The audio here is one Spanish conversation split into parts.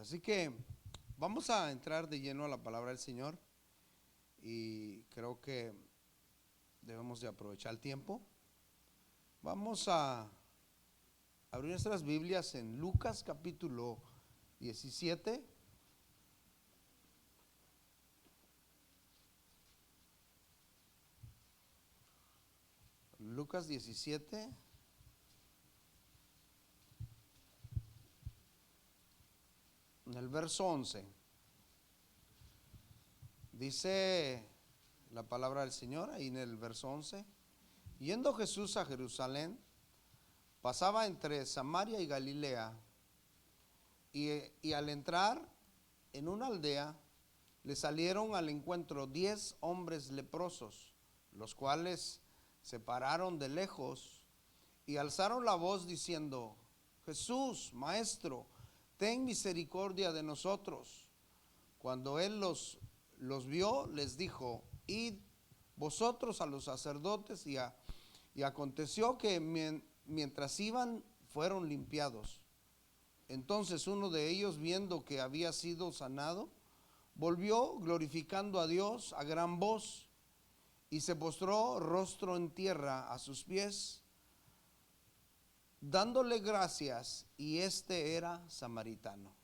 Así que vamos a entrar de lleno a la palabra del Señor y creo que debemos de aprovechar el tiempo. Vamos a abrir nuestras Biblias en Lucas capítulo 17. Lucas 17. En el verso 11. Dice la palabra del Señor ahí en el verso 11. Yendo Jesús a Jerusalén, pasaba entre Samaria y Galilea, y al entrar en una aldea, le salieron al encuentro 10 hombres leprosos, los cuales se pararon de lejos y alzaron la voz diciendo: Jesús, Maestro, ten misericordia de nosotros. Cuando él los vio, les dijo: id vosotros a los sacerdotes. Y aconteció que mientras iban, fueron limpiados. Entonces uno de ellos, viendo que había sido sanado, volvió glorificando a Dios a gran voz, y se postró rostro en tierra a sus pies, dándole gracias, y este era samaritano.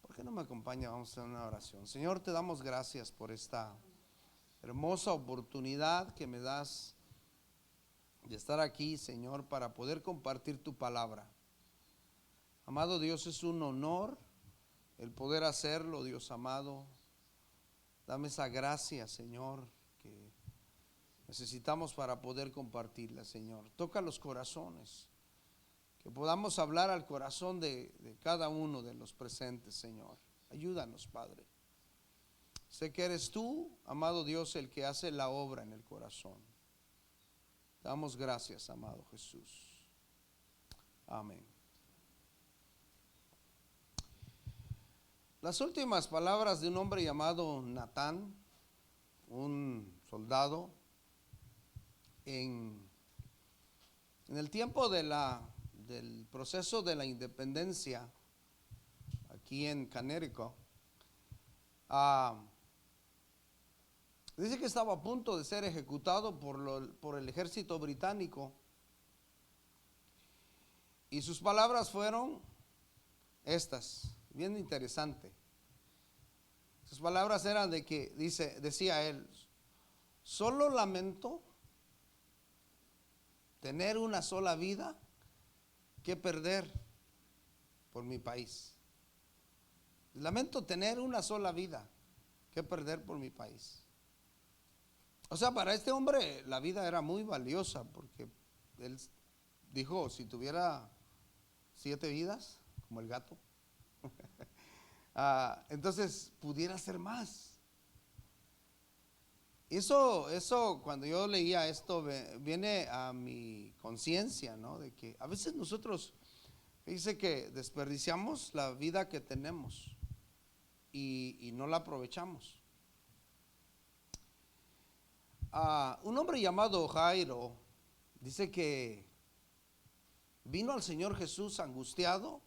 ¿Por qué no me acompaña? Vamos a hacer una oración. Señor, te damos gracias por esta hermosa oportunidad que me das de estar aquí, Señor, para poder compartir tu palabra. Amado Dios, es un honor el poder hacerlo, Dios amado. Dame esa gracia, Señor, que necesitamos para poder compartirla, Señor. Toca los corazones, que podamos hablar al corazón de cada uno de los presentes, Señor. Ayúdanos, Padre. Sé que eres tú, amado Dios, el que hace la obra en el corazón. Damos gracias, amado Jesús. Amén. Las últimas palabras de un hombre llamado Natán, un soldado, en el tiempo del proceso de la independencia aquí en Connecticut, dice que estaba a punto de ser ejecutado por el ejército británico, y sus palabras fueron estas, bien interesante. Sus palabras eran de que, decía él: solo lamento tener una sola vida que perder por mi país. Lamento tener una sola vida que perder por mi país. O sea, para este hombre la vida era muy valiosa, porque él dijo: si tuviera 7 vidas, como el gato, entonces pudiera ser más. Eso cuando yo leía esto, viene a mi conciencia, ¿no? De que a veces nosotros, dice que desperdiciamos la vida que tenemos y no la aprovechamos. Un hombre llamado Jairo dice que vino al Señor Jesús angustiado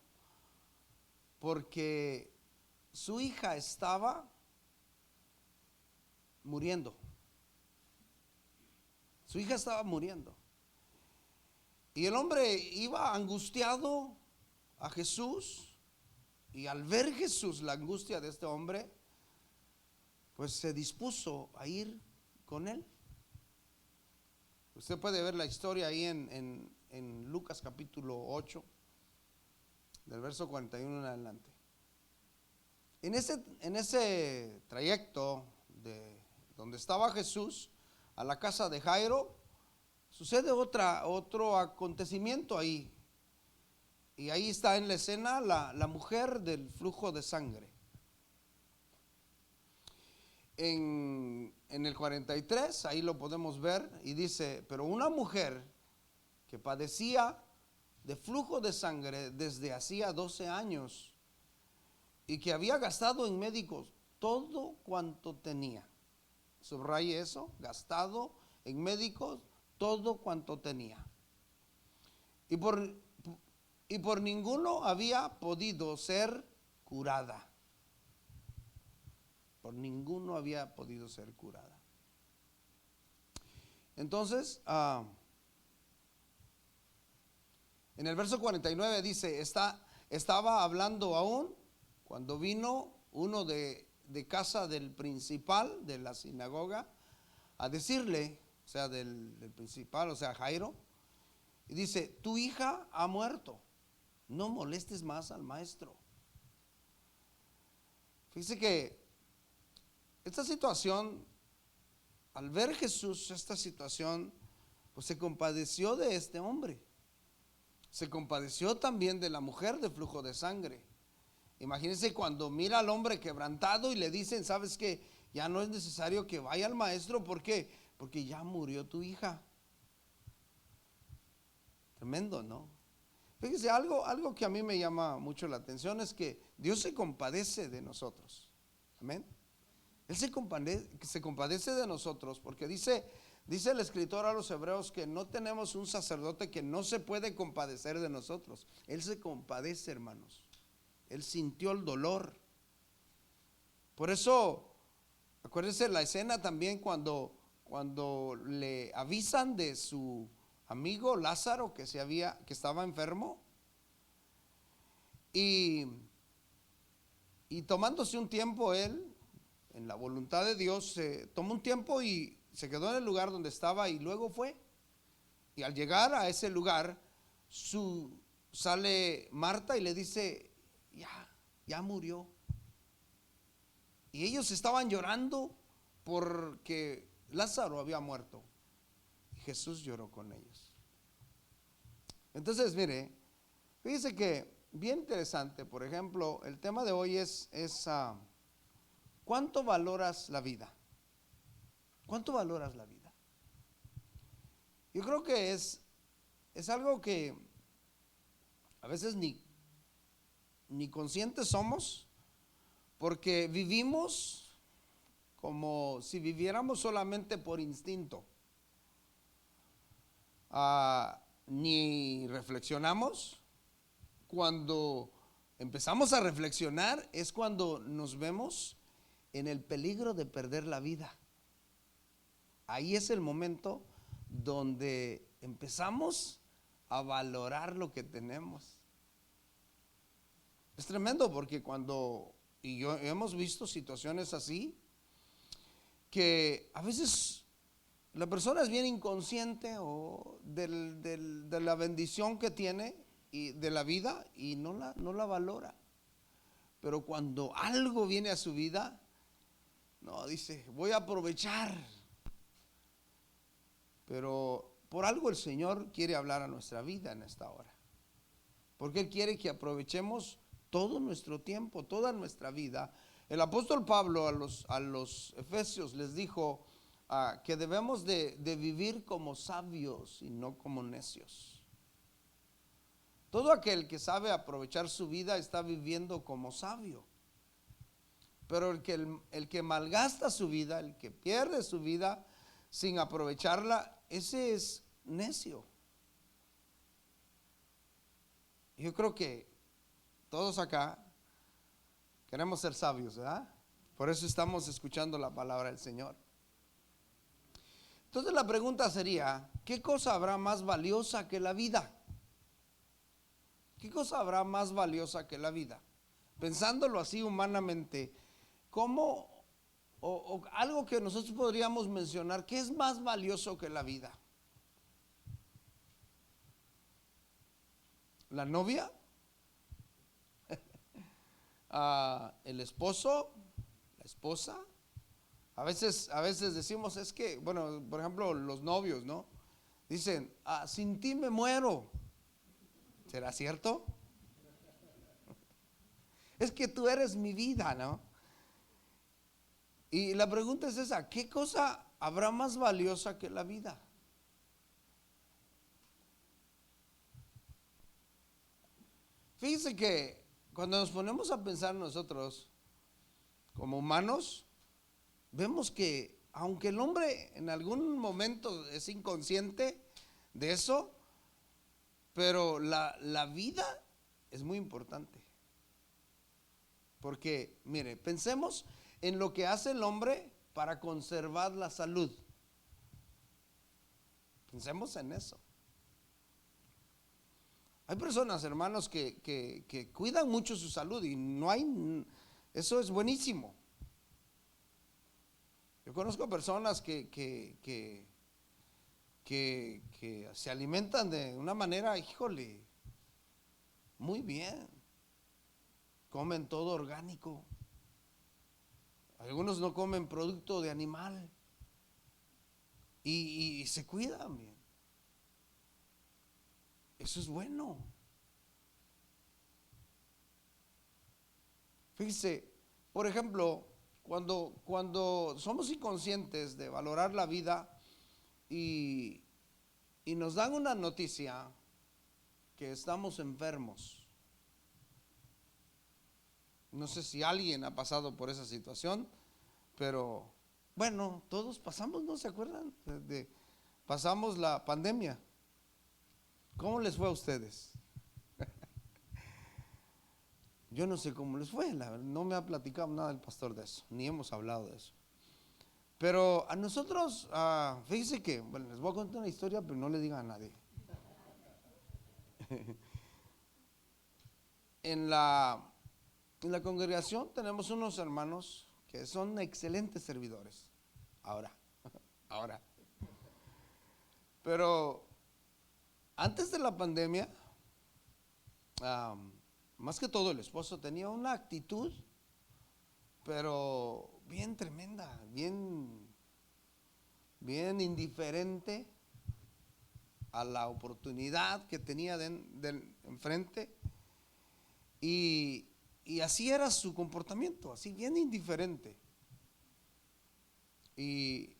porque su hija estaba muriendo. Su hija estaba muriendo. Y el hombre iba angustiado a Jesús, y al ver Jesús la angustia de este hombre, pues se dispuso a ir con él. Usted puede ver la historia ahí en Lucas capítulo 8, del verso 41 en adelante. En ese trayecto de donde estaba Jesús a la casa de Jairo, sucede otro acontecimiento ahí. Y ahí está en la escena la mujer del flujo de sangre. En el 43, ahí lo podemos ver, y dice: pero una mujer que padecía de flujo de sangre desde hacía 12 años, y que había gastado en médicos todo cuanto tenía. Subraye eso: gastado en médicos todo cuanto tenía. Y por ninguno había podido ser curada. Por ninguno había podido ser curada. Entonces, en el verso 49 dice, estaba hablando aún cuando vino uno de casa del principal de la sinagoga a decirle, o sea, del principal, o sea, Jairo, y dice, tu hija ha muerto, no molestes más al maestro. Fíjese que esta situación, al ver Jesús esta situación, pues se compadeció de este hombre. Se compadeció también de la mujer de flujo de sangre. Imagínense cuando mira al hombre quebrantado y le dicen, ¿sabes qué? Ya no es necesario que vaya al maestro. ¿Por qué? Porque ya murió tu hija. Tremendo, ¿no? Fíjese, algo que a mí me llama mucho la atención es que Dios se compadece de nosotros. Amén. Él se compadece de nosotros porque dice el escritor a los hebreos que no tenemos un sacerdote que no se puede compadecer de nosotros. Él se compadece, hermanos. Él sintió el dolor. Por eso, acuérdense la escena también cuando le avisan de su amigo Lázaro que estaba enfermo. Y tomándose un tiempo él, en la voluntad de Dios, se tomó un tiempo y se quedó en el lugar donde estaba y luego fue. Y al llegar a ese lugar, sale Marta y le dice, ya murió. Y ellos estaban llorando porque Lázaro había muerto. Y Jesús lloró con ellos. Entonces, mire, fíjese que bien interesante, por ejemplo, el tema de hoy es ¿cuánto valoras la vida? ¿Cuánto valoras la vida? Yo creo que es algo que a veces ni conscientes somos, porque vivimos como si viviéramos solamente por instinto. Ni reflexionamos. Cuando empezamos a reflexionar es cuando nos vemos en el peligro de perder la vida. Ahí es el momento donde empezamos a valorar lo que tenemos. Es tremendo porque hemos visto situaciones así, que a veces la persona es bien inconsciente de la bendición que tiene y de la vida y no la valora. Pero cuando algo viene a su vida, no, dice, voy a aprovechar. Pero por algo el Señor quiere hablar a nuestra vida en esta hora. Porque Él quiere que aprovechemos todo nuestro tiempo, toda nuestra vida. El apóstol Pablo a los Efesios les dijo que debemos de vivir como sabios y no como necios. Todo aquel que sabe aprovechar su vida está viviendo como sabio. Pero el que malgasta su vida, el que pierde su vida sin aprovecharla, ese es necio. Yo creo que todos acá queremos ser sabios, ¿verdad? Por eso estamos escuchando la palabra del Señor. Entonces la pregunta sería, ¿qué cosa habrá más valiosa que la vida? ¿Qué cosa habrá más valiosa que la vida? Pensándolo así humanamente, ¿cómo o algo que nosotros podríamos mencionar, ¿qué es más valioso que la vida? ¿La novia? ¿El esposo? ¿La esposa? A veces decimos, es que, bueno, por ejemplo, los novios, ¿no? Dicen, sin ti me muero. ¿Será cierto? Es que tú eres mi vida, ¿no? Y la pregunta es esa, ¿qué cosa habrá más valiosa que la vida? Fíjense que cuando nos ponemos a pensar nosotros como humanos, vemos que aunque el hombre en algún momento es inconsciente de eso, pero la vida es muy importante. Porque, mire, pensemos en lo que hace el hombre para conservar la salud. Pensemos en eso. Hay personas, hermanos, que cuidan mucho su salud y no hay, eso es buenísimo. Yo conozco personas que se alimentan de una manera, híjole, muy bien. Comen todo orgánico. Algunos no comen producto de animal y se cuidan bien. Eso es bueno. Fíjese, por ejemplo, cuando somos inconscientes de valorar la vida y nos dan una noticia que estamos enfermos. No sé si alguien ha pasado por esa situación, pero bueno, todos pasamos, ¿no se acuerdan? Pasamos la pandemia. ¿Cómo les fue a ustedes? Yo no sé cómo les fue, no me ha platicado nada el pastor de eso, ni hemos hablado de eso. Pero a nosotros, fíjense que, bueno, les voy a contar una historia, pero no le digan a nadie. En la congregación tenemos unos hermanos que son excelentes servidores. Ahora. Pero antes de la pandemia, más que todo el esposo tenía una actitud, pero bien tremenda, bien indiferente a la oportunidad que tenía enfrente. Y así era su comportamiento, así bien indiferente. Y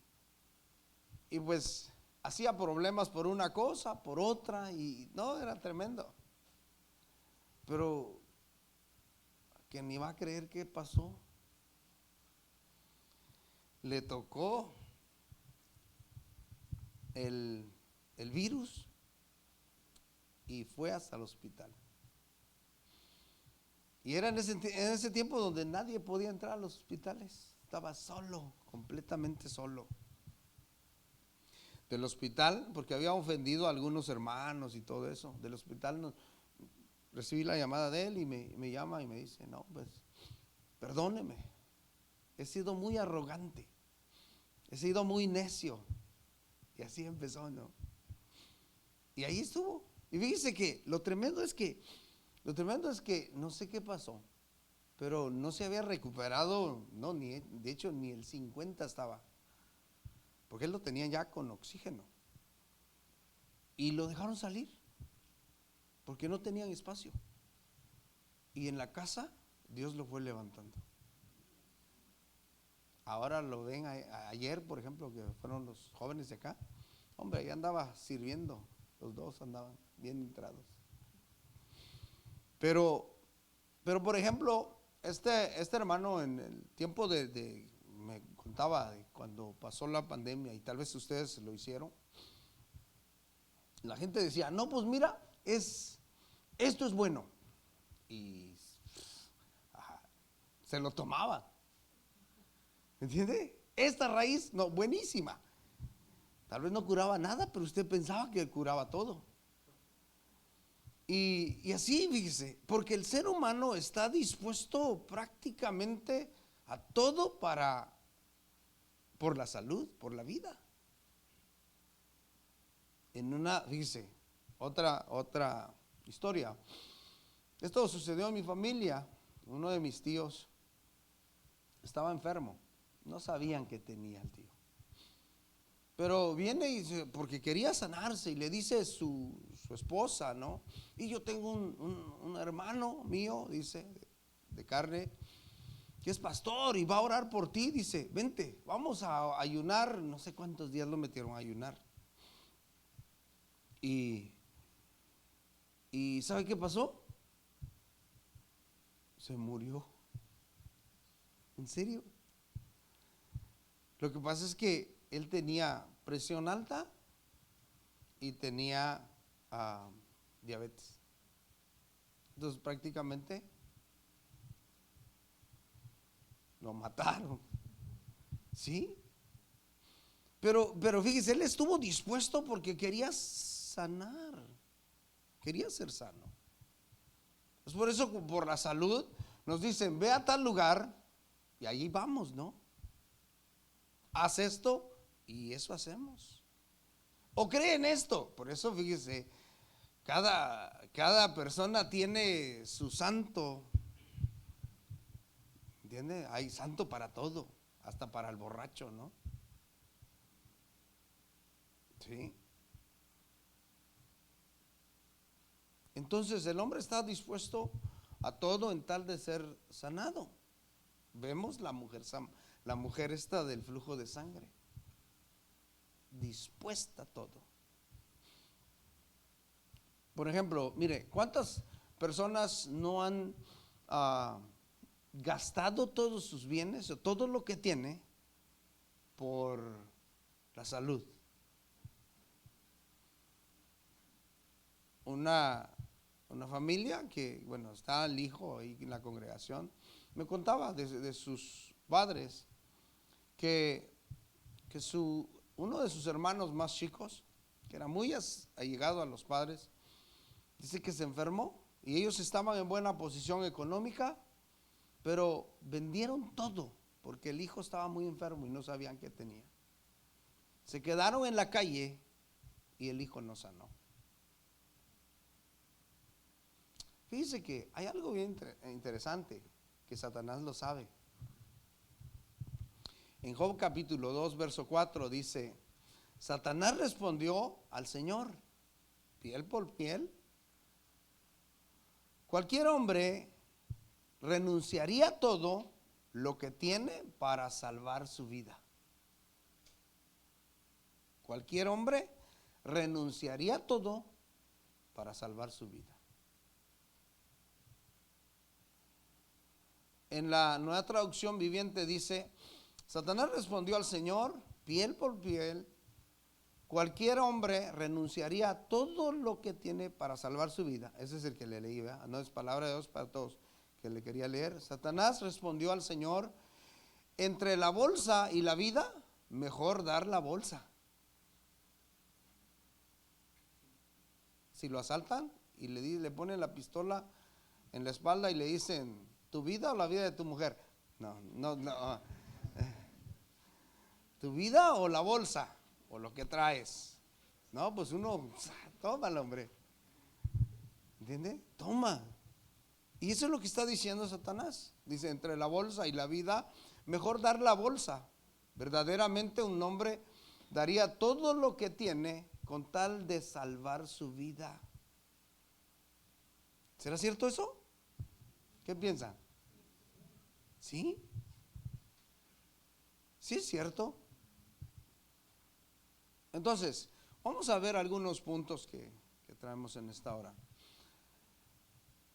pues hacía problemas por una cosa, por otra, y no, era tremendo. Pero que ni va a creer qué pasó. Le tocó el virus y fue hasta el hospital. Y era en ese tiempo donde nadie podía entrar a los hospitales. Estaba solo, completamente solo. Del hospital, porque había ofendido a algunos hermanos y todo eso. Del hospital recibí la llamada de él y me llama y me dice: no, pues, perdóneme. He sido muy arrogante. He sido muy necio. Y así empezó, ¿no? Y ahí estuvo. Y fíjese que lo tremendo es que no sé qué pasó, pero no se había recuperado, no, de hecho ni el 50 estaba, porque él lo tenía ya con oxígeno. Y lo dejaron salir, porque no tenían espacio. Y en la casa, Dios lo fue levantando. Ahora lo ven, ayer, por ejemplo, que fueron los jóvenes de acá. Hombre, ahí andaba sirviendo, los dos andaban bien entrados. Pero por ejemplo, este hermano en el tiempo me contaba de cuando pasó la pandemia, y tal vez ustedes lo hicieron, la gente decía: no, pues mira, esto es bueno. Y se lo tomaba. ¿Entiende? Esta raíz, no, buenísima. Tal vez no curaba nada, pero usted pensaba que curaba todo. Y así, fíjese, porque el ser humano está dispuesto prácticamente a todo por la salud, por la vida. Fíjese, otra historia. Esto sucedió en mi familia. Uno de mis tíos estaba enfermo. No sabían que tenía el tío. Pero viene porque quería sanarse, y le dice su esposa, ¿no? Y yo tengo un hermano mío, dice, de carne, que es pastor y va a orar por ti. Dice: vente, vamos a ayunar. No sé cuántos días lo metieron a ayunar. Y ¿sabe qué pasó? Se murió. ¿En serio? Lo que pasa es que él tenía presión alta y tenía diabetes. Entonces prácticamente lo mataron. ¿Sí? Pero fíjese, él estuvo dispuesto porque quería sanar, quería ser sano. Es por eso, por la salud, nos dicen, ve a tal lugar y allí vamos, ¿no? Haz esto y eso hacemos. O cree en esto. Por eso, fíjese, cada persona tiene su santo. ¿Entiende? Hay santo para todo, hasta para el borracho, ¿no? Sí. Entonces el hombre está dispuesto a todo en tal de ser sanado. Vemos la mujer esta del flujo de sangre, dispuesta a todo. Por ejemplo, mire, ¿cuántas personas no han gastado todos sus bienes o todo lo que tiene por la salud? Una familia que, bueno, está el hijo ahí en la congregación, me contaba de sus padres que uno de sus hermanos más chicos, que era muy allegado a los padres, dice que se enfermó y ellos estaban en buena posición económica, pero vendieron todo porque el hijo estaba muy enfermo y no sabían qué tenía. Se quedaron en la calle y el hijo no sanó. Fíjese que hay algo bien interesante que Satanás lo sabe. En Job capítulo 2 verso 4 dice: Satanás respondió al Señor, piel por piel. Cualquier hombre renunciaría a todo lo que tiene para salvar su vida. Cualquier hombre renunciaría a todo para salvar su vida. En la Nueva Traducción Viviente dice: Satanás respondió al Señor, piel por piel. Cualquier hombre renunciaría a todo lo que tiene para salvar su vida. Ese es el que le leí, ¿verdad? No es palabra de Dios para todos, que le quería leer. Satanás respondió al Señor: entre la bolsa y la vida, mejor dar la bolsa. Si lo asaltan y le ponen la pistola en la espalda y le dicen: ¿tu vida o la vida de tu mujer? No. ¿Tu vida o la bolsa? O lo que traes. No, pues uno, tómalo, hombre. ¿Entiende? Toma. Y eso es lo que está diciendo Satanás. Dice: entre la bolsa y la vida, mejor dar la bolsa. Verdaderamente un hombre daría todo lo que tiene con tal de salvar su vida. ¿Será cierto eso? ¿Qué piensan? ¿Sí? ¿Sí es cierto? Entonces, vamos a ver algunos puntos que traemos en esta hora.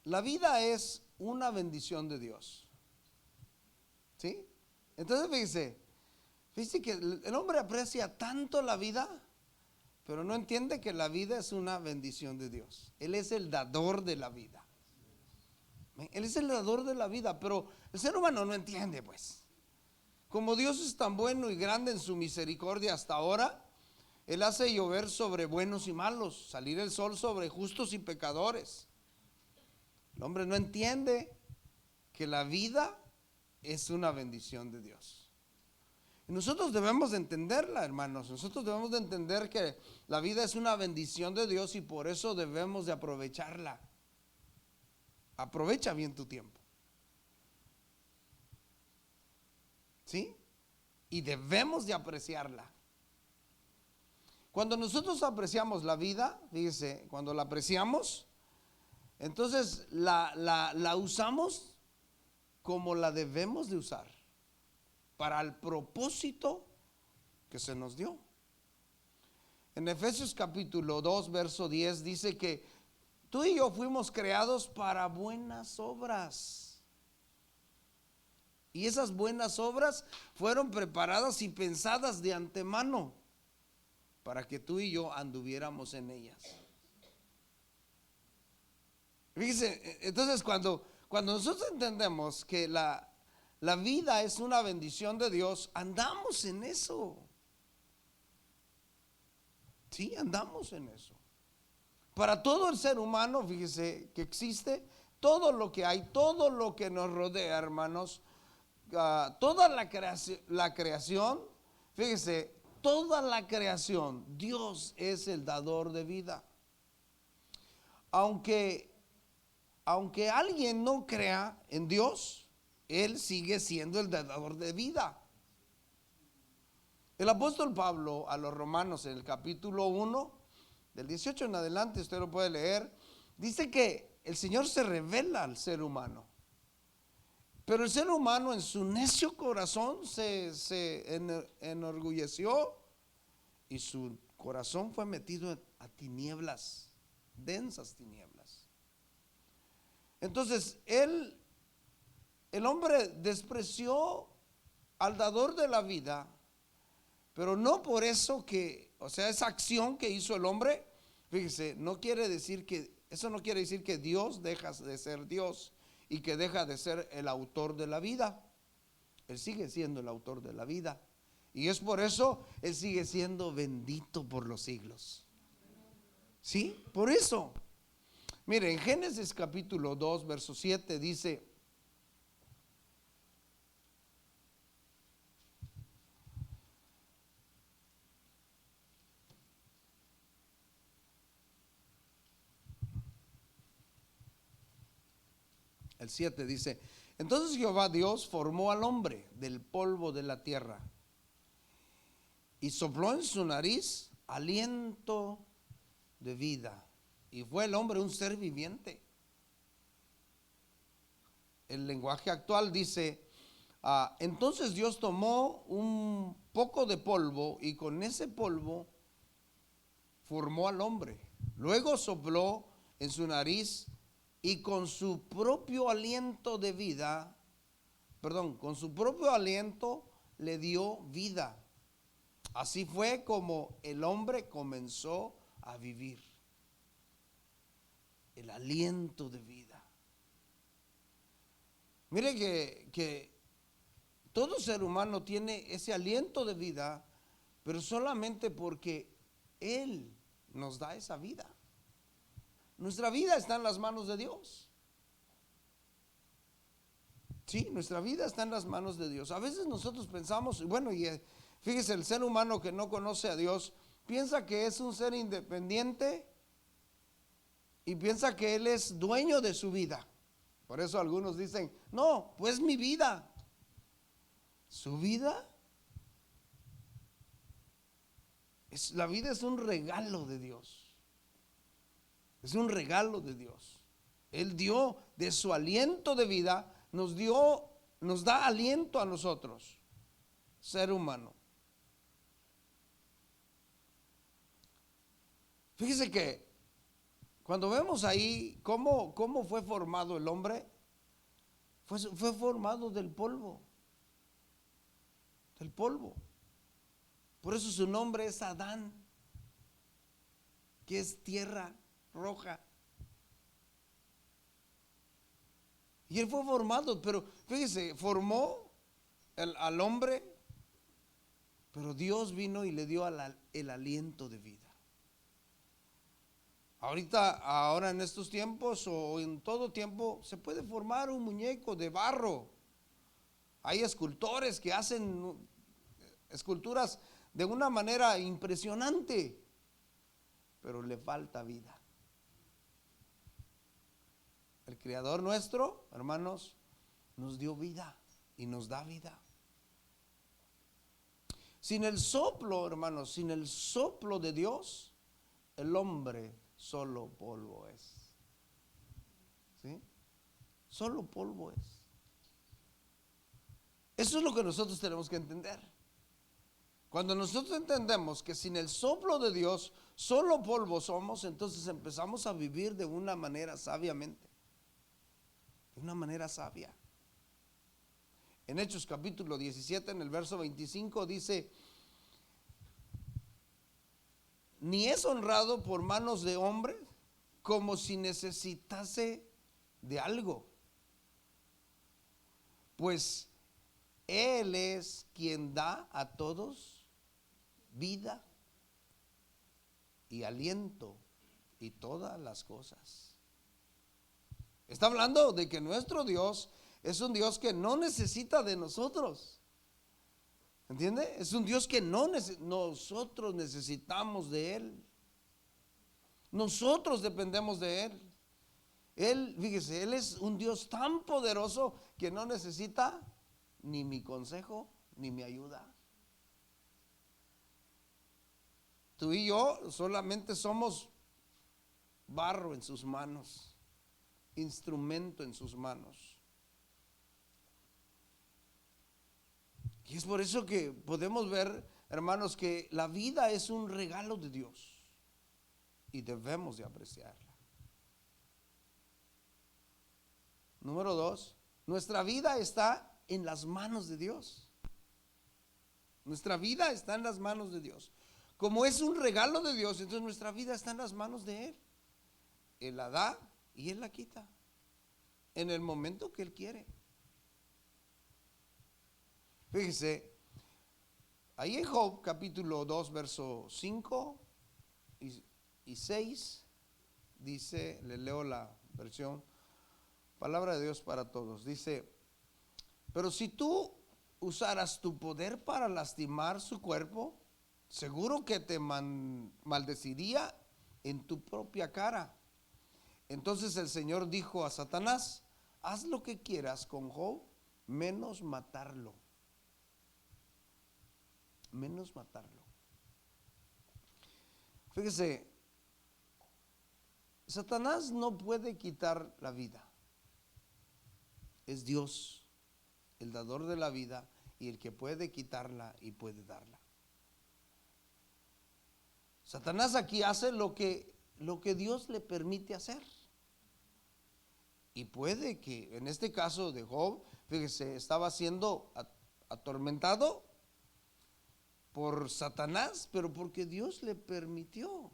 La vida es una bendición de Dios. ¿Sí? Entonces fíjese que el hombre aprecia tanto la vida, pero no entiende que la vida es una bendición de Dios. Él es el dador de la vida. Él es el dador de la vida, pero el ser humano no entiende, pues. Como Dios es tan bueno y grande en su misericordia hasta ahora, Él hace llover sobre buenos y malos, salir el sol sobre justos y pecadores. El hombre no entiende que la vida es una bendición de Dios. Y nosotros debemos de entenderla, hermanos. Nosotros debemos de entender que la vida es una bendición de Dios y por eso debemos de aprovecharla. Aprovecha bien tu tiempo. ¿Sí? Y debemos de apreciarla. Cuando nosotros apreciamos la vida, fíjese, cuando la apreciamos, entonces la usamos como la debemos de usar, para el propósito que se nos dio. En Efesios capítulo 2 verso 10 dice que tú y yo fuimos creados para buenas obras. Y esas buenas obras fueron preparadas y pensadas de antemano para que tú y yo anduviéramos en ellas. Fíjese, entonces cuando nosotros entendemos que la la vida es una bendición de Dios, andamos en eso. Sí, andamos en eso. Para todo el ser humano, fíjese que existe todo lo que hay, todo lo que nos rodea, hermanos, toda la creación, fíjese, toda la creación, Dios es el dador de vida. Aunque alguien no crea en Dios, Él sigue siendo el dador de vida. El apóstol Pablo a los romanos en el capítulo 1, del 18 en adelante, usted lo puede leer, dice que el Señor se revela al ser humano. Pero el ser humano en su necio corazón se enorgulleció y su corazón fue metido a tinieblas, densas tinieblas. Entonces el hombre despreció al dador de la vida, pero no por eso que, o sea, esa acción que hizo el hombre, fíjese, eso no quiere decir que Dios deja de ser Dios y que deja de ser el autor de la vida. Él sigue siendo el autor de la vida. Y es por eso Él sigue siendo bendito por los siglos. ¿Sí? Por eso. Mire, en Génesis capítulo 2, verso 7 dice: el 7 dice: entonces Jehová Dios formó al hombre del polvo de la tierra y sopló en su nariz aliento de vida, y fue el hombre un ser viviente. El lenguaje actual dice: entonces Dios tomó un poco de polvo y con ese polvo formó al hombre. Luego sopló en su nariz y con su propio aliento de vida, con su propio aliento le dio vida. Así fue como el hombre comenzó a vivir. El aliento de vida. Mire que todo ser humano tiene ese aliento de vida, pero solamente porque Él nos da esa vida. Nuestra vida está en las manos de Dios. Sí, nuestra vida está en las manos de Dios. A veces nosotros pensamos, bueno, y fíjese, el ser humano que no conoce a Dios piensa que es un ser independiente y piensa que Él es dueño de su vida. Por eso algunos dicen: no, pues mi vida. Su vida, la vida es un regalo de Dios. Es un regalo de Dios. Él dio de su aliento de vida, nos da aliento a nosotros, ser humano. Fíjese que cuando vemos ahí cómo fue formado el hombre, fue formado del polvo. Del polvo. Por eso su nombre es Adán, que es tierra roja. Y él fue formado, pero fíjese, formó al hombre, pero Dios vino y le dio el aliento de vida. Ahora en estos tiempos o en todo tiempo se puede formar un muñeco de barro. Hay escultores que hacen esculturas de una manera impresionante, pero le falta vida. El Creador nuestro, hermanos, nos dio vida y nos da vida. Sin el soplo, hermanos, sin el soplo de Dios, el hombre solo polvo es. ¿Sí? Solo polvo es. Eso es lo que nosotros tenemos que entender. Cuando nosotros entendemos que sin el soplo de Dios solo polvo somos, entonces empezamos a vivir de una manera sabiamente. De una manera sabia. En Hechos capítulo 17, en el verso 25 dice: ni es honrado por manos de hombres como si necesitase de algo, pues Él es quien da a todos vida y aliento y todas las cosas. Está hablando de que nuestro Dios es un Dios que no necesita de nosotros. ¿Entiende? Es un Dios que nosotros necesitamos de Él. Nosotros dependemos de Él. Él, fíjese, Él es un Dios tan poderoso que no necesita ni mi consejo ni mi ayuda. Tú y yo solamente somos barro en sus manos, instrumento en sus manos. Y es por eso que podemos ver, hermanos, que la vida es un regalo de Dios y debemos de apreciarla. Número 2, nuestra vida está en las manos de Dios. Nuestra vida está en las manos de Dios. Como es un regalo de Dios, entonces nuestra vida está en las manos de Él. Él la da y Él la quita en el momento que Él quiere. Fíjese, ahí en Job capítulo 2 verso 5 y 6 dice, le leo la versión Palabra de Dios para todos. Dice, pero si tú usaras tu poder para lastimar su cuerpo, seguro que te maldeciría en tu propia cara. Entonces el Señor dijo a Satanás, haz lo que quieras con Job, menos matarlo. Menos matarlo. Fíjese, Satanás no puede quitar la vida. Es Dios, el dador de la vida y el que puede quitarla y puede darla. Satanás aquí hace lo que Dios le permite hacer. Y puede que en este caso de Job, fíjese, estaba siendo atormentado por Satanás, pero porque Dios le permitió.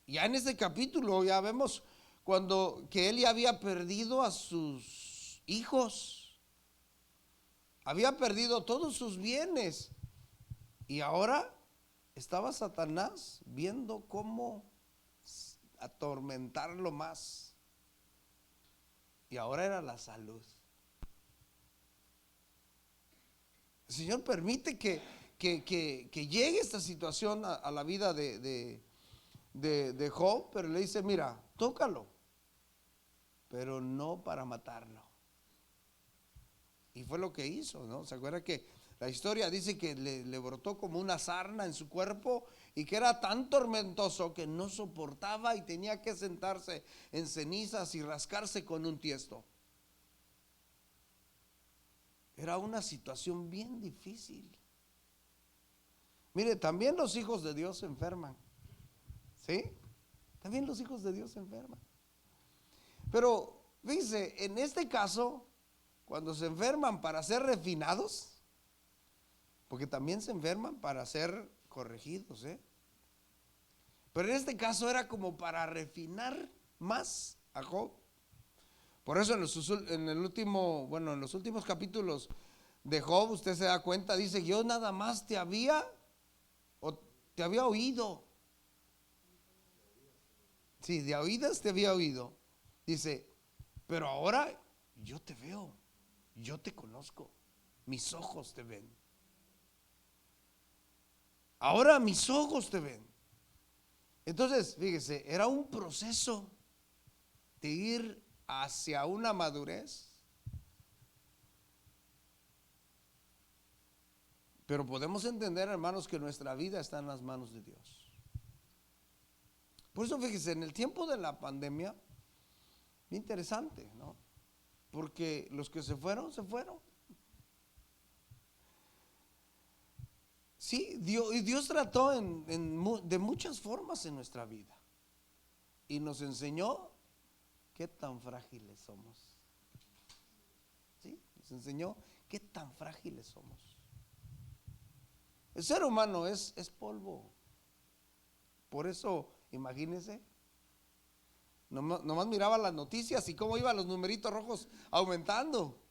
Ya en este capítulo ya vemos cuando que él ya había perdido a sus hijos, había perdido todos sus bienes y ahora estaba Satanás viendo cómo atormentarlo más. Y ahora era la salud. El Señor permite que llegue esta situación a la vida de Job, pero le dice, mira, tócalo, pero no para matarlo. Y fue lo que hizo, ¿no? ¿Se acuerda que la historia dice que le brotó como una sarna en su cuerpo y que era tan tormentoso que no soportaba y tenía que sentarse en cenizas y rascarse con un tiesto? Era una situación bien difícil. Mire, también los hijos de Dios se enferman. ¿Sí? También los hijos de Dios se enferman. Pero fíjese, en este caso, cuando se enferman para ser refinados, porque también se enferman para ser corregidos, pero en este caso era como para refinar más a Job. Por eso en los últimos capítulos de Job, usted se da cuenta, dice, yo nada más te había oído. Sí, de oídas te había oído. Dice, pero ahora yo te veo, yo te conozco, mis ojos te ven. Ahora mis ojos te ven. Entonces, fíjese, era un proceso de ir hacia una madurez. Pero podemos entender, hermanos, que nuestra vida está en las manos de Dios. Por eso, fíjese, en el tiempo de la pandemia, bien interesante, ¿no? Porque los que se fueron, se fueron. Sí, Dios trató de muchas formas en nuestra vida. Y nos enseñó qué tan frágiles somos. ¿Sí? Nos enseñó qué tan frágiles somos. El ser humano es polvo. Por eso, imagínense, nomás miraba las noticias y cómo iban los numeritos rojos aumentando.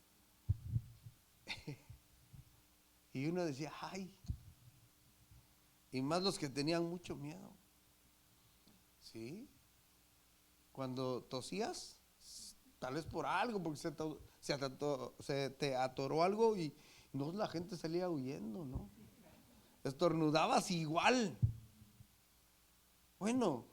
Y uno decía, ay, y más los que tenían mucho miedo. ¿Sí? Cuando tosías, tal vez por algo, porque se te atoró algo y no, la gente salía huyendo, ¿no? Estornudabas igual. Bueno,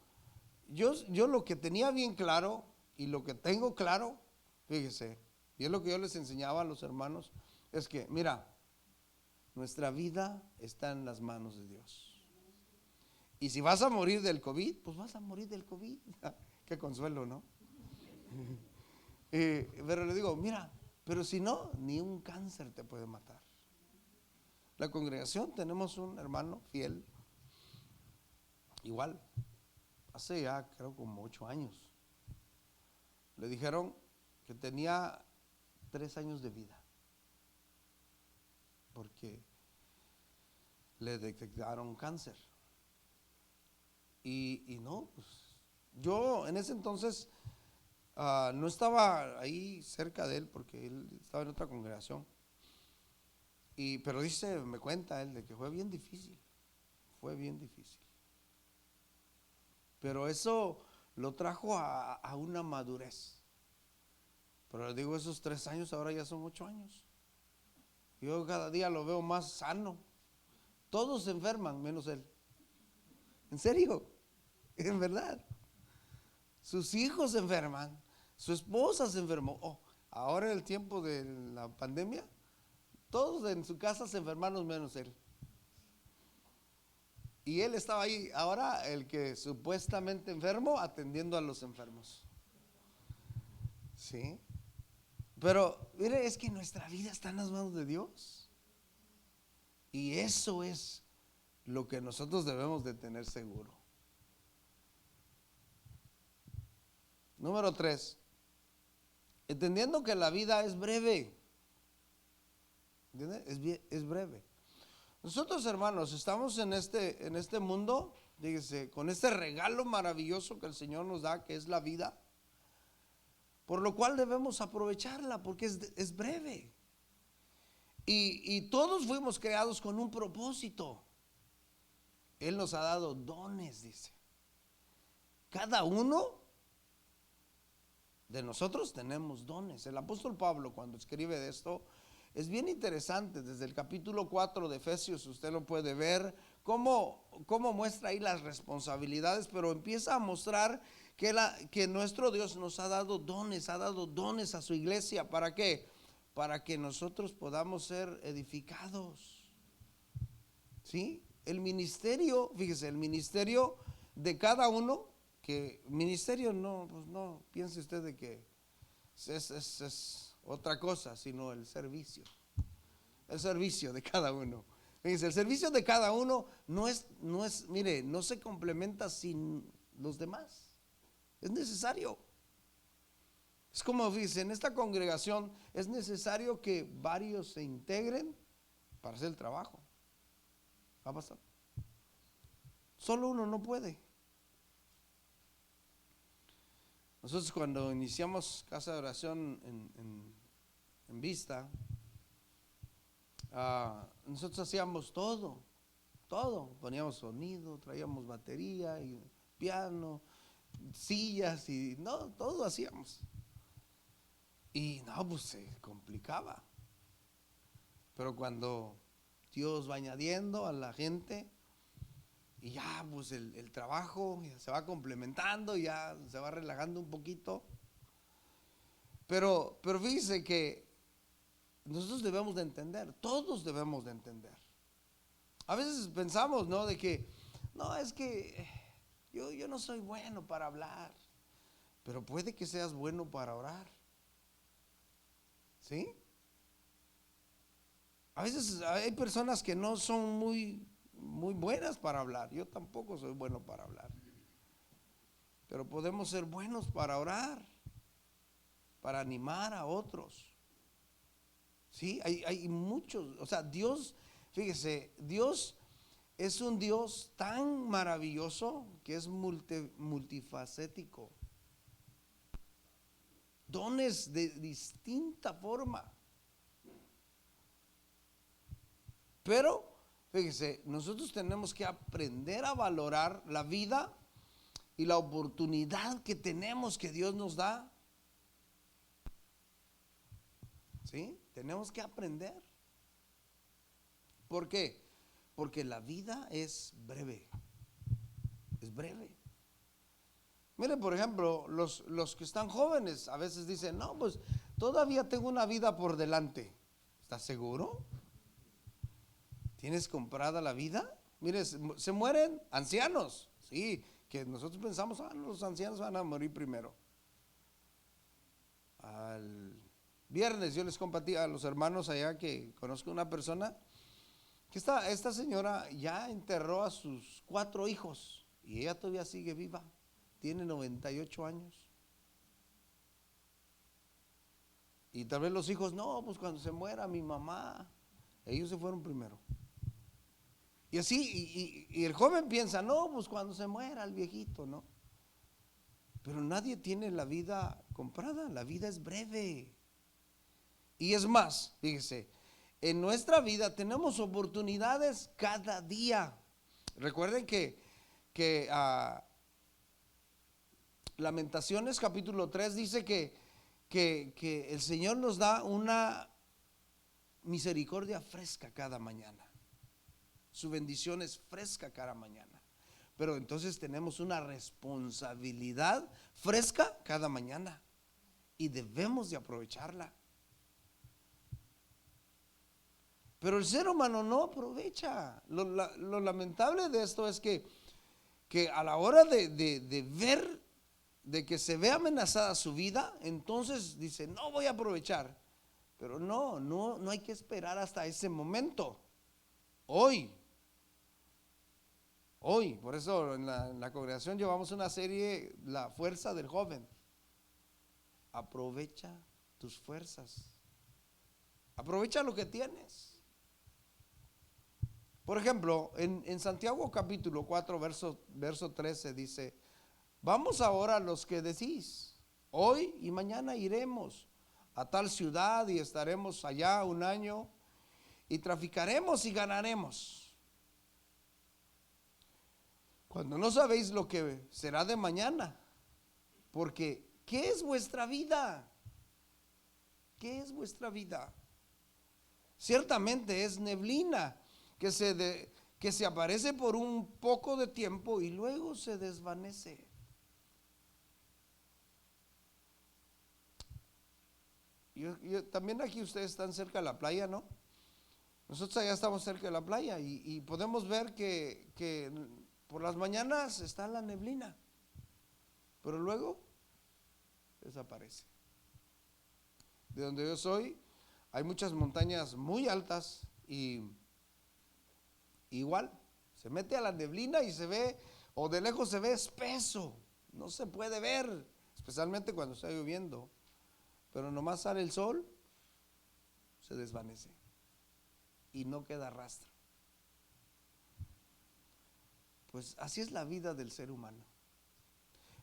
yo lo que tenía bien claro y lo que tengo claro, fíjese, y es lo que yo les enseñaba a los hermanos, es que, mira, nuestra vida está en las manos de Dios. Y si vas a morir del COVID, pues vas a morir del COVID. Qué consuelo, ¿no? Pero le digo, mira, pero si no, ni un cáncer te puede matar. La congregación tenemos un hermano fiel, igual, hace ya creo como 8 años. Le dijeron que tenía 3 años de vida, porque le detectaron cáncer. Y no, pues yo en ese entonces no estaba ahí cerca de él, porque él estaba en otra congregación. Pero dice, me cuenta él de que fue bien difícil. Pero eso lo trajo a una madurez. Pero le digo, esos 3 años ahora ya son 8 años. Yo cada día lo veo más sano. Todos se enferman menos él. ¿En serio? En verdad. Sus hijos se enferman, su esposa se enfermó. Ahora en el tiempo de la pandemia, todos en su casa se enfermaron menos él. Y él estaba ahí, ahora el que supuestamente enfermo, atendiendo a los enfermos. Sí. Pero mire, es que nuestra vida está en las manos de Dios. Y eso es lo que nosotros debemos de tener seguro. Número 3, entendiendo que la vida es breve. ¿Entiende? Es breve. Nosotros, hermanos, estamos en este mundo, dígase, con este regalo maravilloso que el Señor nos da, que es la vida, por lo cual debemos aprovecharla, porque es breve. Y todos fuimos creados con un propósito. Él nos ha dado dones, dice. Cada uno de nosotros tenemos dones. El apóstol Pablo, cuando escribe de esto, es bien interesante. Desde el capítulo 4 de Efesios, usted lo puede ver, cómo muestra ahí las responsabilidades, pero empieza a mostrar que nuestro Dios nos ha dado dones a su iglesia. ¿Para qué? Para que nosotros podamos ser edificados. ¿Sí? El ministerio, fíjese, el ministerio de cada uno, que ministerio no, pues no piense usted de que es otra cosa, sino el servicio de cada uno. Fíjense, el servicio de cada uno no es, mire, no se complementa sin los demás, es necesario. Es como, fíjense, en esta congregación es necesario que varios se integren para hacer el trabajo. Va a pasar. Solo uno no puede. Nosotros cuando iniciamos Casa de Oración en Vista, nosotros hacíamos todo, poníamos sonido, traíamos batería y piano, sillas y no, todo hacíamos. Y no, pues se complicaba. Pero cuando Dios va añadiendo a la gente, y ya pues el trabajo ya se va complementando, ya se va relajando un poquito. Pero fíjese que nosotros debemos de entender, todos debemos de entender. A veces pensamos, ¿no? De que, no, es que yo no soy bueno para hablar, pero puede que seas bueno para orar. ¿Sí? A veces hay personas que no son muy buenas para hablar. Yo tampoco soy bueno para hablar. Pero podemos ser buenos para orar, para animar a otros. Sí, hay muchos, o sea, Dios, fíjese, Dios es un Dios tan maravilloso que es multifacético. Dones de distinta forma. Pero, fíjese, nosotros tenemos que aprender a valorar la vida y la oportunidad que tenemos, que Dios nos da. ¿Sí? Tenemos que aprender. ¿Por qué? Porque la vida es breve. Es breve. Miren, por ejemplo, los que están jóvenes a veces dicen, no, pues todavía tengo una vida por delante. ¿Estás seguro? ¿Tienes comprada la vida? Mire, se mueren ancianos. Sí, que nosotros pensamos, los ancianos van a morir primero. Al viernes yo les compartí a los hermanos allá que conozco una persona que esta señora ya enterró a sus 4 hijos y ella todavía sigue viva. Tiene 98 años. Y tal vez los hijos, no, pues cuando se muera mi mamá. Ellos se fueron primero. Y así, y el joven piensa, no, pues cuando se muera el viejito, ¿no? Pero nadie tiene la vida comprada, la vida es breve. Y es más, fíjese, en nuestra vida tenemos oportunidades cada día. Recuerden que Lamentaciones capítulo 3 dice que el Señor nos da una misericordia fresca cada mañana. Su bendición es fresca cada mañana. Pero entonces tenemos una responsabilidad fresca cada mañana y debemos de aprovecharla. Pero el ser humano no aprovecha. Lo lamentable de esto es que a la hora de ver, de que se ve amenazada su vida, entonces dice, no voy a aprovechar. Pero no hay que esperar hasta ese momento. Hoy, por eso en la congregación llevamos una serie, La Fuerza del Joven. Aprovecha tus fuerzas. Aprovecha lo que tienes. Por ejemplo, en Santiago capítulo 4, verso 13 dice, vamos ahora los que decís, hoy y mañana iremos a tal ciudad y estaremos allá un año y traficaremos y ganaremos. Cuando no sabéis lo que será de mañana, porque ¿qué es vuestra vida? ¿Qué es vuestra vida? Ciertamente es neblina que se aparece por un poco de tiempo y luego se desvanece. También aquí ustedes están cerca de la playa, ¿no? Nosotros allá estamos cerca de la playa y podemos ver que por las mañanas está la neblina, pero luego desaparece. De donde yo soy hay muchas montañas muy altas y igual se mete a la neblina y se ve, o de lejos se ve espeso, no se puede ver, especialmente cuando está lloviendo, pero nomás sale el sol, se desvanece y no queda rastro. Pues así es la vida del ser humano.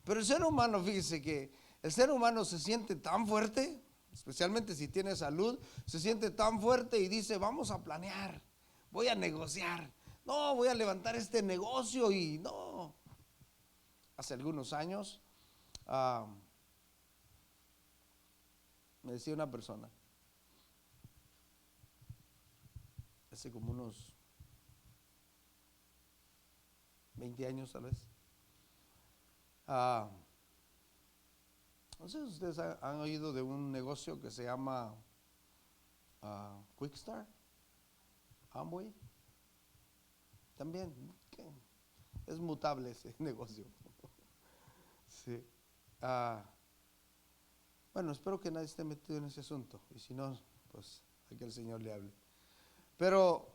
Pero el ser humano, fíjese que el ser humano se siente tan fuerte, especialmente si tiene salud, se siente tan fuerte y dice, vamos a planear, voy a negociar, no, voy a levantar este negocio y no. Hace algunos años me decía una persona, hace como unos 20 años tal vez, no sé si ustedes han oído de un negocio que se llama Quickstar, Amway. También es mutable ese negocio. Sí. Bueno, espero que nadie esté metido en ese asunto y si no, pues hay que el Señor le hable. Pero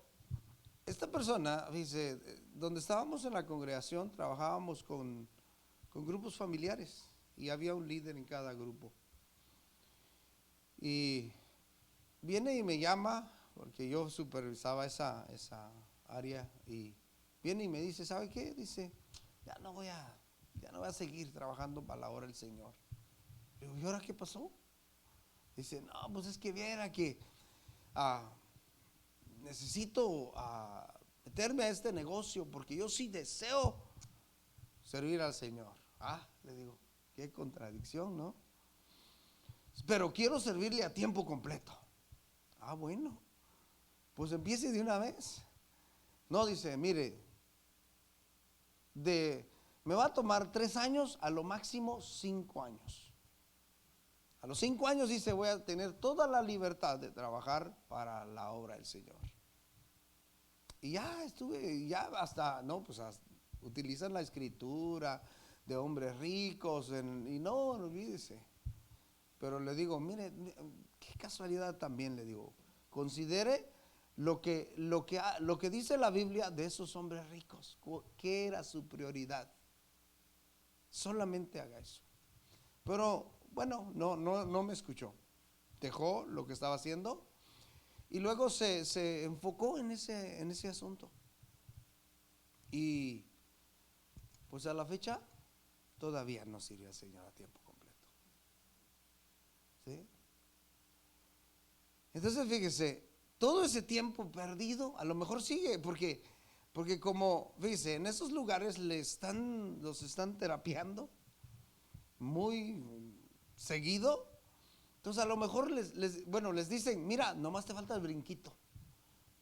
esta persona, dice, donde estábamos en la congregación, trabajábamos con grupos familiares y había un líder en cada grupo. Y viene y me llama, porque yo supervisaba esa área, y viene y me dice, ¿sabe qué? Dice, ya no voy a seguir trabajando para la obra del Señor. Le digo, ¿y ahora qué pasó? Dice, no, pues es que viera que necesito meterme a este negocio porque yo sí deseo servir al Señor. Le digo, qué contradicción, ¿no? Pero quiero servirle a tiempo completo. Bueno, pues empiece de una vez. No, dice, mire, me va a tomar 3 años, a lo máximo 5 años. A los 5 años, dice, voy a tener toda la libertad de trabajar para la obra del Señor. Y ya estuve, ya hasta, no, pues utilizan la escritura de hombres ricos, y no olvídese. Pero le digo, mire, qué casualidad también, le digo, considere lo que dice la Biblia de esos hombres ricos. ¿Qué era su prioridad? Solamente haga eso. Pero bueno, no me escuchó. Dejó lo que estaba haciendo y luego se enfocó en ese asunto. Y pues a la fecha todavía no sirve al Señor a tiempo completo. ¿Sí? Entonces fíjese, todo ese tiempo perdido a lo mejor sigue, porque como fíjese, en esos lugares los están terapiando muy seguido. Entonces a lo mejor les dicen, mira, nomás te falta el brinquito,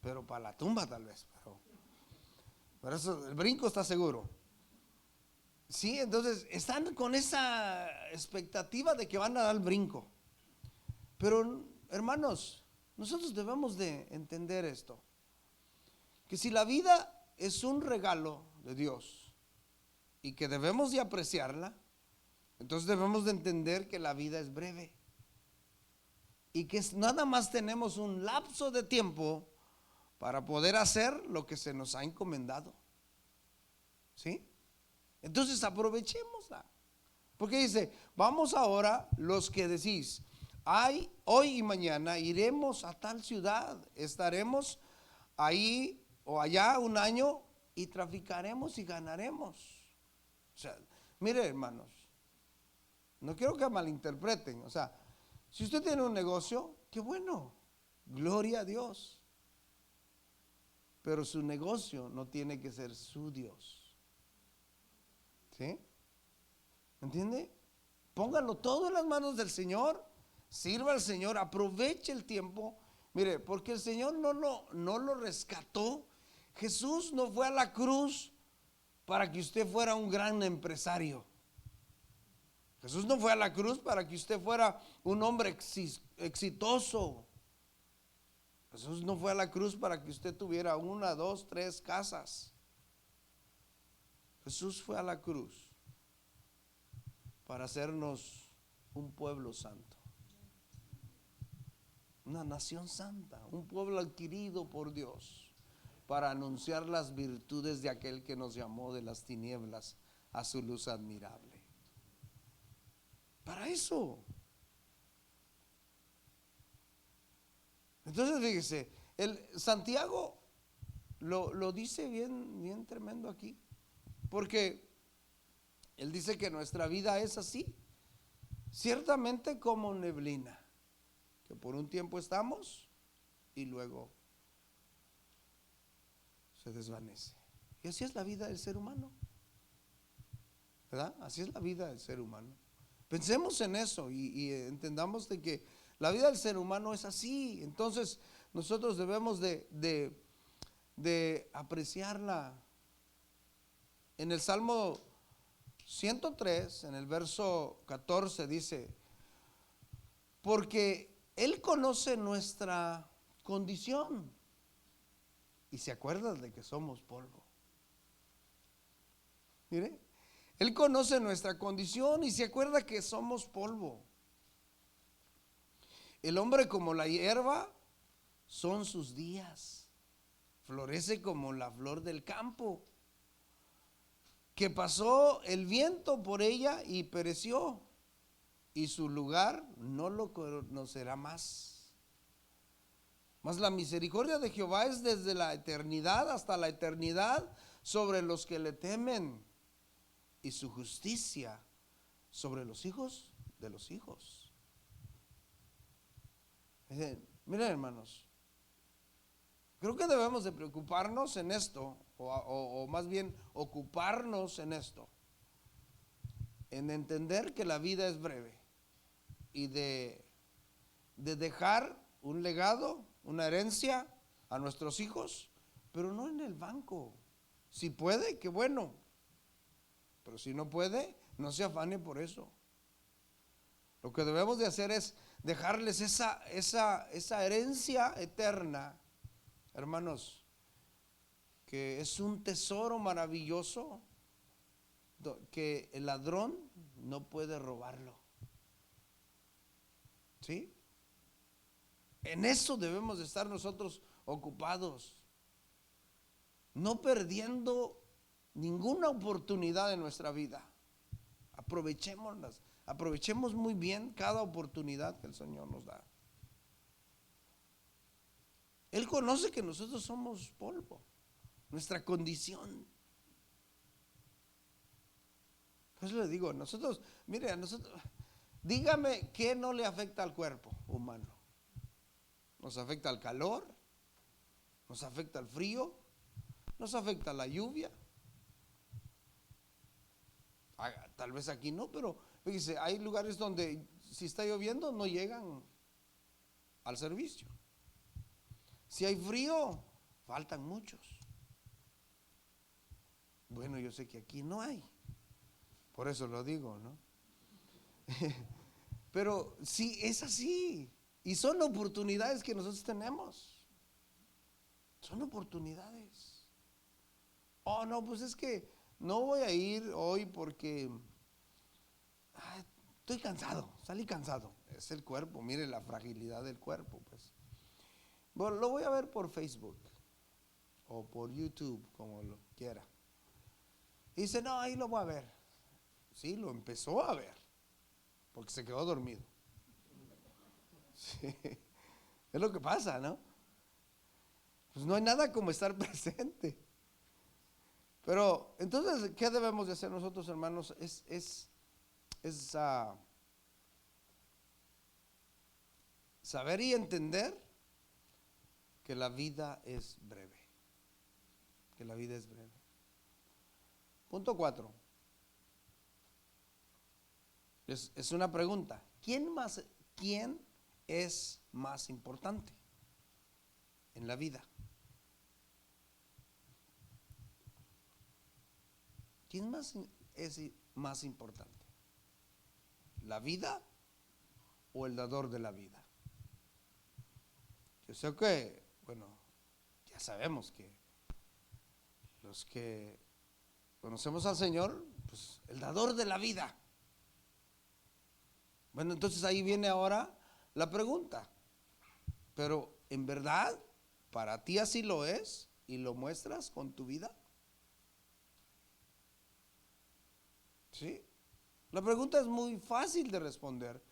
pero para la tumba tal vez, pero eso, el brinco está seguro. Sí, entonces están con esa expectativa de que van a dar el brinco. Pero hermanos, nosotros debemos de entender esto, que si la vida es un regalo de Dios y que debemos de apreciarla, entonces debemos de entender que la vida es breve y que nada más tenemos un lapso de tiempo para poder hacer lo que se nos ha encomendado. ¿Sí? Entonces aprovechémosla. Porque dice, vamos ahora los que decís, hoy y mañana iremos a tal ciudad, estaremos ahí o allá un año y traficaremos y ganaremos. O sea, mire hermanos, no quiero que malinterpreten. O sea, si usted tiene un negocio, qué bueno, gloria a Dios. Pero su negocio no tiene que ser su Dios. ¿Sí? ¿Entiende? Póngalo todo en las manos del Señor. Sirva al Señor, aproveche el tiempo. Mire, porque el Señor no lo rescató. Jesús no fue a la cruz para que usted fuera un gran empresario. Jesús no fue a la cruz para que usted fuera un hombre exitoso. Jesús no fue a la cruz para que usted tuviera 1, 2, 3 casas. Jesús fue a la cruz para hacernos un pueblo santo, una nación santa, un pueblo adquirido por Dios, para anunciar las virtudes de aquel que nos llamó de las tinieblas a su luz admirable. Para eso. Entonces fíjese, Santiago lo dice bien tremendo aquí, porque él dice que nuestra vida es así, ciertamente como neblina, que por un tiempo estamos y luego se desvanece. Y así es la vida del ser humano, ¿verdad? Así es la vida del ser humano. Pensemos en eso y entendamos de que la vida del ser humano es así. Entonces nosotros debemos de apreciarla. En el Salmo 103, en el verso 14 dice, porque Él conoce nuestra condición y se acuerda de que somos polvo. Mire, Él conoce nuestra condición y se acuerda que somos polvo. El hombre como la hierba son sus días, florece como la flor del campo, que pasó el viento por ella y pereció, y su lugar no lo conocerá más. Mas la misericordia de Jehová es desde la eternidad hasta la eternidad sobre los que le temen, y su justicia sobre los hijos de los hijos. Miren hermanos, Creo que debemos de preocuparnos en esto, o más bien ocuparnos en esto, en entender que la vida es breve y de dejar un legado, una herencia a nuestros hijos, pero no en el banco. Si puede, qué bueno, pero si no puede, no se afane por eso. Lo que debemos de hacer es dejarles esa herencia eterna, hermanos, que es un tesoro maravilloso que el ladrón no puede robarlo. ¿Sí? En eso debemos de estar nosotros ocupados, no perdiendo ninguna oportunidad de nuestra vida. Aprovechémoslas, aprovechemos muy bien cada oportunidad que el Señor nos da. Él conoce que nosotros somos polvo, nuestra condición. Pues le digo, nosotros, mire, a nosotros, dígame qué no le afecta al cuerpo humano. Nos afecta el calor, nos afecta el frío, nos afecta la lluvia. Tal vez aquí no, pero fíjese, hay lugares donde si está lloviendo no llegan al servicio. Si hay frío, faltan muchos. Bueno, yo sé que aquí no hay, por eso lo digo, ¿no? Pero sí, es así. Y son oportunidades que nosotros tenemos. Son oportunidades. Oh, no, pues es que no voy a ir hoy porque estoy cansado, salí cansado. Es el cuerpo, mire la fragilidad del cuerpo, pues. Bueno, lo voy a ver por Facebook o por YouTube, como lo quiera. Y dice, no, ahí lo voy a ver. Sí, lo empezó a ver, porque se quedó dormido. Sí, es lo que pasa, ¿no? Pues no hay nada como estar presente. Pero entonces, ¿qué debemos de hacer nosotros, hermanos? Es saber y entender que la vida es breve. Que la vida es breve. Punto 4. Es una pregunta. ¿Quién es más importante en la vida? ¿Quién es más importante? ¿La vida o el dador de la vida? Yo sé que, bueno, ya sabemos que los que conocemos al Señor, pues el dador de la vida. Bueno, entonces ahí viene ahora la pregunta. Pero ¿en verdad para ti así lo es y lo muestras con tu vida? ¿Sí? La pregunta es muy fácil de responder.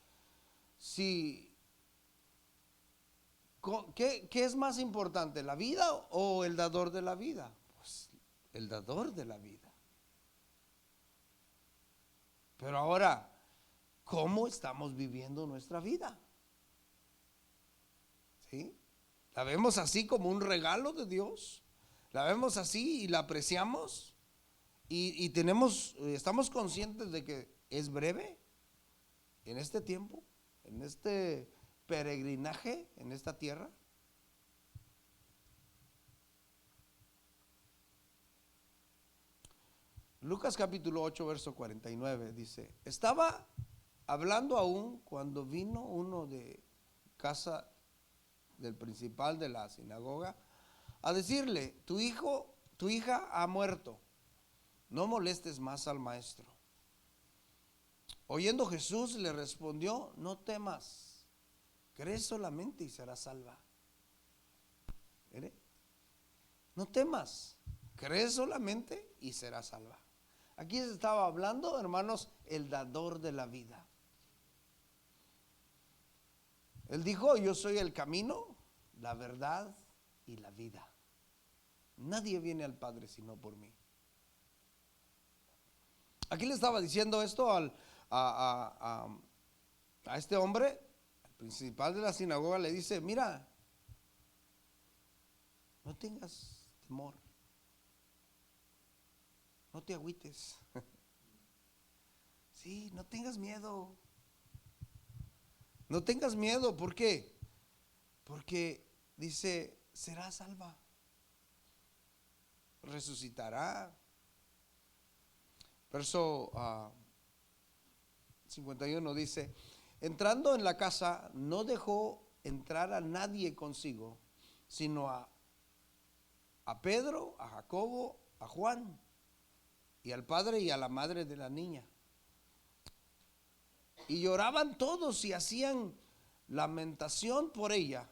¿Qué es más importante, la vida o el dador de la vida? Pues el dador de la vida. Pero ahora, ¿cómo estamos viviendo nuestra vida? ¿Sí? ¿La vemos así como un regalo de Dios? ¿La vemos así y la apreciamos? Y estamos conscientes de que es breve en este tiempo, en este peregrinaje en esta tierra. Lucas capítulo 8 verso 49 dice: estaba hablando aún cuando vino uno de casa del principal de la sinagoga a decirle: tu hija ha muerto, no molestes más al maestro. Oyendo Jesús le respondió: no temas, cree solamente y serás salva. ¿Mire? No temas, cree solamente y serás salva. Aquí se estaba hablando, hermanos, el dador de la vida. Él dijo: yo soy el camino, la verdad y la vida. Nadie viene al Padre sino por mí. Aquí le estaba diciendo esto a este hombre, el principal de la sinagoga, le dice: mira, No tengas temor, no te agüites. Sí, no tengas miedo. No tengas miedo, ¿por qué? Porque dice, será salva, resucitará. Verso 51 dice, entrando en la casa, no dejó entrar a nadie consigo, sino a Pedro, a Jacobo, a Juan, y al padre y a la madre de la niña. Y lloraban todos y hacían lamentación por ella.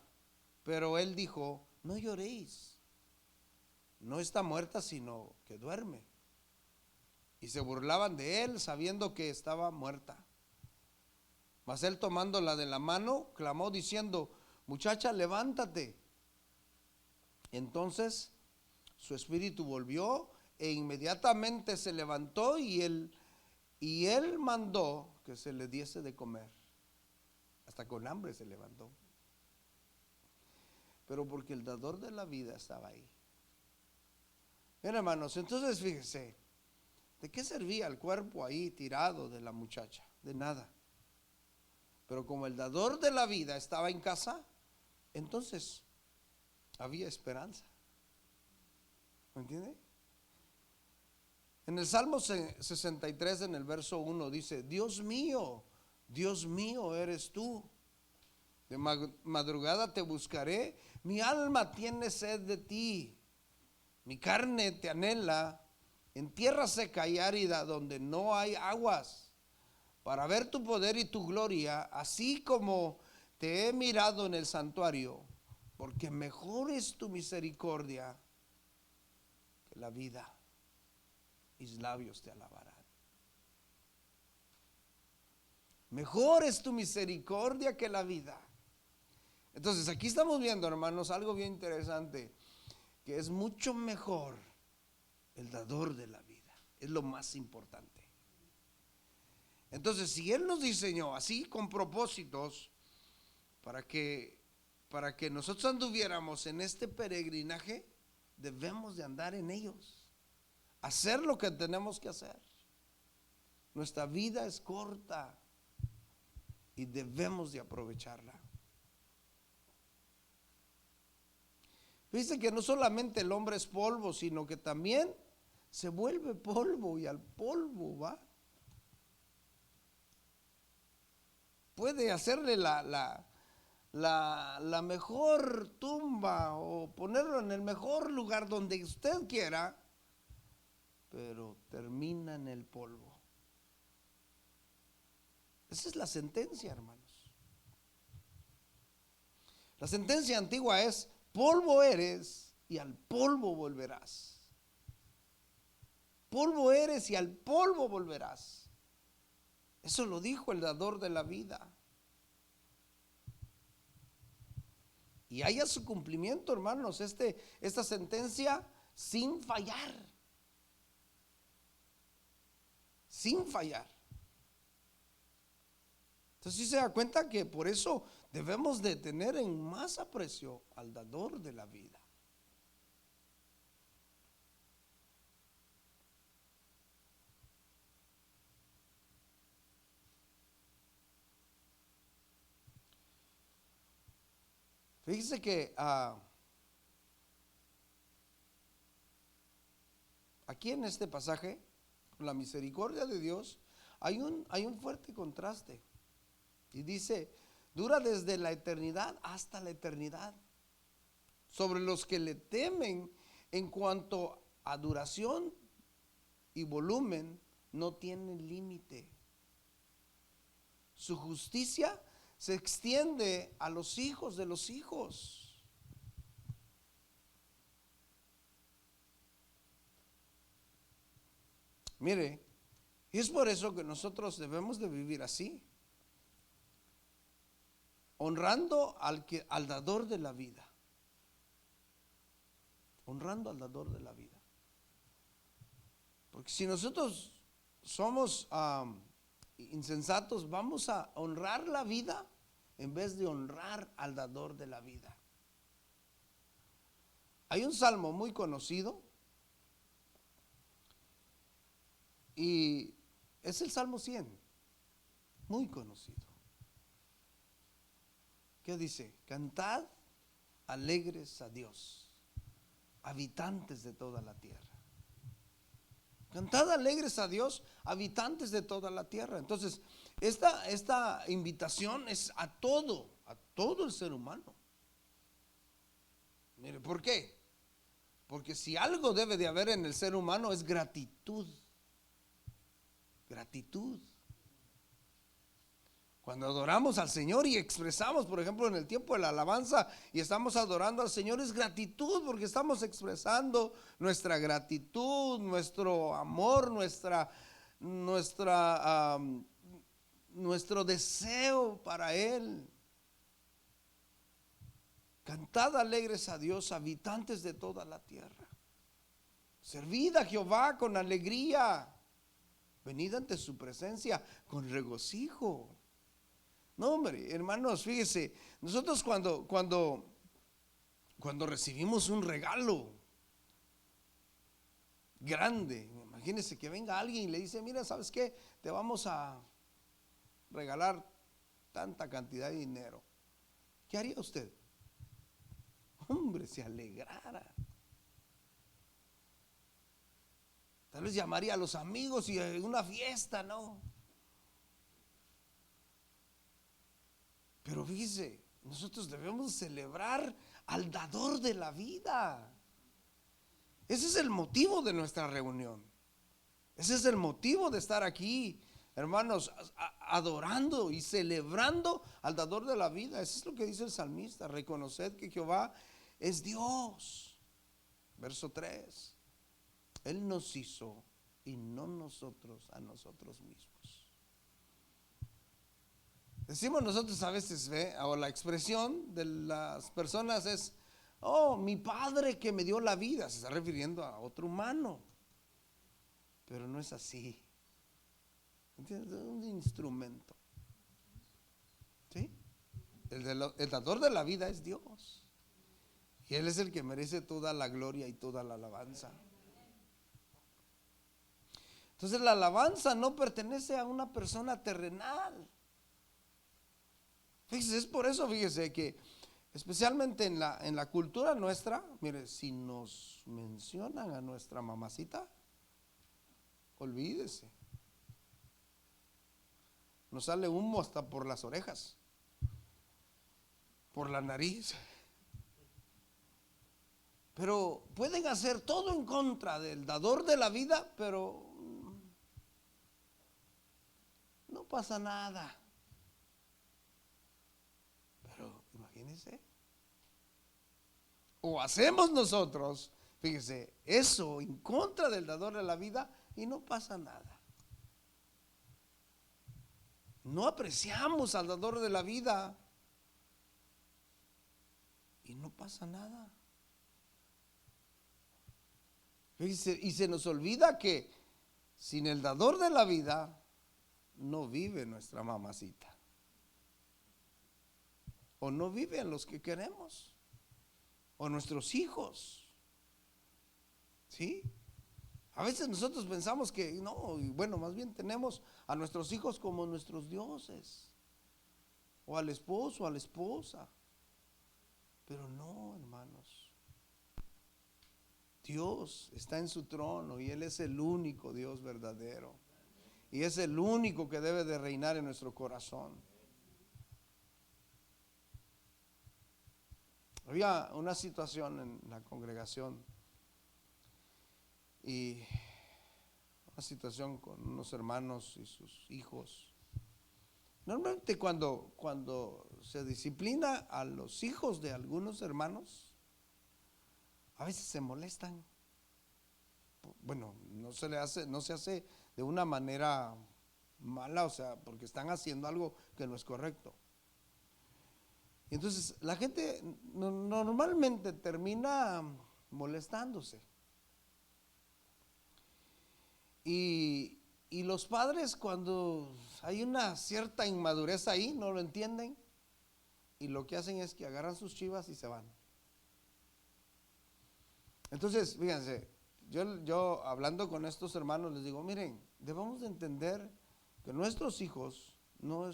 Pero él dijo, no lloréis, no está muerta, sino que duerme. Y se burlaban de él, sabiendo que estaba muerta. Mas él, tomándola de la mano, clamó diciendo, muchacha, levántate. Entonces su espíritu volvió e inmediatamente se levantó, y él mandó que se le diese de comer. Hasta con hambre se levantó. Pero porque el dador de la vida estaba ahí. Bien, hermanos, entonces fíjese, ¿de qué servía el cuerpo ahí tirado de la muchacha? De nada. Pero como el dador de la vida estaba en casa, entonces había esperanza. ¿Me entiende? En el Salmo 63, en el verso 1 dice, Dios mío eres tú. De madrugada te buscaré, mi alma tiene sed de ti, mi carne te anhela en tierra seca y árida donde no hay aguas, para ver tu poder y tu gloria, así como te he mirado en el santuario, porque mejor es tu misericordia que la vida, mis labios te alabarán. Mejor es tu misericordia que la vida. Entonces aquí estamos viendo, hermanos, algo bien interesante, que es mucho mejor el dador de la vida, es lo más importante. Entonces, si Él nos diseñó así con propósitos para que nosotros anduviéramos en este peregrinaje, debemos de andar en ellos, hacer lo que tenemos que hacer. Nuestra vida es corta y debemos de aprovecharla. Dice que no solamente el hombre es polvo, sino que también se vuelve polvo, y al polvo va. Puede hacerle la mejor tumba o ponerlo en el mejor lugar donde usted quiera, pero termina en el polvo. Esa es la sentencia, hermanos. La sentencia antigua es: polvo eres y al polvo volverás. Polvo eres y al polvo volverás. Eso lo dijo el dador de la vida. Y haya su cumplimiento, hermanos, esta sentencia sin fallar. Sin fallar. Entonces sí se da cuenta que por eso debemos de tener en más aprecio al dador de la vida. Fíjese que aquí en este pasaje, con la misericordia de Dios, hay un fuerte contraste. Y dice, dura desde la eternidad hasta la eternidad. Sobre los que le temen, en cuanto a duración y volumen, no tiene límite. Su justicia se extiende a los hijos de los hijos. Mire, y es por eso que nosotros debemos de vivir así, honrando al dador de la vida. Honrando al dador de la vida. Porque si nosotros somos insensatos, vamos a honrar la vida en vez de honrar al dador de la vida. Hay un salmo muy conocido y es el Salmo 100, muy conocido. ¿Qué dice? Cantad alegres a Dios, habitantes de toda la tierra. Cantad alegres a Dios, habitantes de toda la tierra. Entonces, esta invitación es a todo el ser humano. Mire, ¿por qué? Porque si algo debe de haber en el ser humano es gratitud. Gratitud. Cuando adoramos al Señor y expresamos, por ejemplo, en el tiempo de la alabanza y estamos adorando al Señor, es gratitud, porque estamos expresando nuestra gratitud, nuestro amor, nuestro deseo para Él. Cantad alegres a Dios, habitantes de toda la tierra. Servid a Jehová con alegría. Venid ante su presencia con regocijo. No, hombre, hermanos, fíjese, nosotros cuando recibimos un regalo grande, imagínese que venga alguien y le dice, mira, ¿sabes qué? Te vamos a regalar tanta cantidad de dinero. ¿Qué haría usted? Hombre, se alegrara. Tal vez llamaría a los amigos y una fiesta, ¿no? Pero fíjese, nosotros debemos celebrar al dador de la vida. Ese es el motivo de nuestra reunión. Ese es el motivo de estar aquí, hermanos, adorando y celebrando al dador de la vida. Eso es lo que dice el salmista: reconoced que Jehová es Dios. Verso 3. Él nos hizo y no nosotros a nosotros mismos. Decimos nosotros a veces, o la expresión de las personas es: oh, mi padre que me dio la vida. Se está refiriendo a otro humano, pero no es así. ¿Entiendes? Es un instrumento. ¿Sí? El dador de la vida es Dios, y Él es el que merece toda la gloria y toda la alabanza. Entonces la alabanza no pertenece a una persona terrenal. Fíjese, es por eso, fíjese que especialmente en la cultura nuestra, mire, si nos mencionan a nuestra mamacita, olvídese. Nos sale humo hasta por las orejas, por la nariz. Pero pueden hacer todo en contra del dador de la vida, pero no pasa nada. Pero imagínense. O hacemos nosotros, fíjese, eso en contra del dador de la vida y no pasa nada. No apreciamos al dador de la vida y no pasa nada. Fíjese, y se nos olvida que sin el dador de la vida no vive nuestra mamacita, o no viven los que queremos, o nuestros hijos. ¿Sí? A veces nosotros pensamos que no, y bueno, más bien tenemos a nuestros hijos como nuestros dioses, o al esposo, a la esposa. Pero no, hermanos. Dios está en su trono y Él es el único Dios verdadero. Y es el único que debe de reinar en nuestro corazón. Había una situación en la congregación, y una situación con unos hermanos y sus hijos. Normalmente cuando se disciplina a los hijos de algunos hermanos, a veces se molestan. Bueno, no se hace de una manera mala, o sea, porque están haciendo algo que no es correcto. Y entonces la gente normalmente termina molestándose. Y los padres, cuando hay una cierta inmadurez ahí, no lo entienden, y lo que hacen es que agarran sus chivas y se van. Entonces, fíjense, yo hablando con estos hermanos les digo, miren, debemos de entender que nuestros hijos no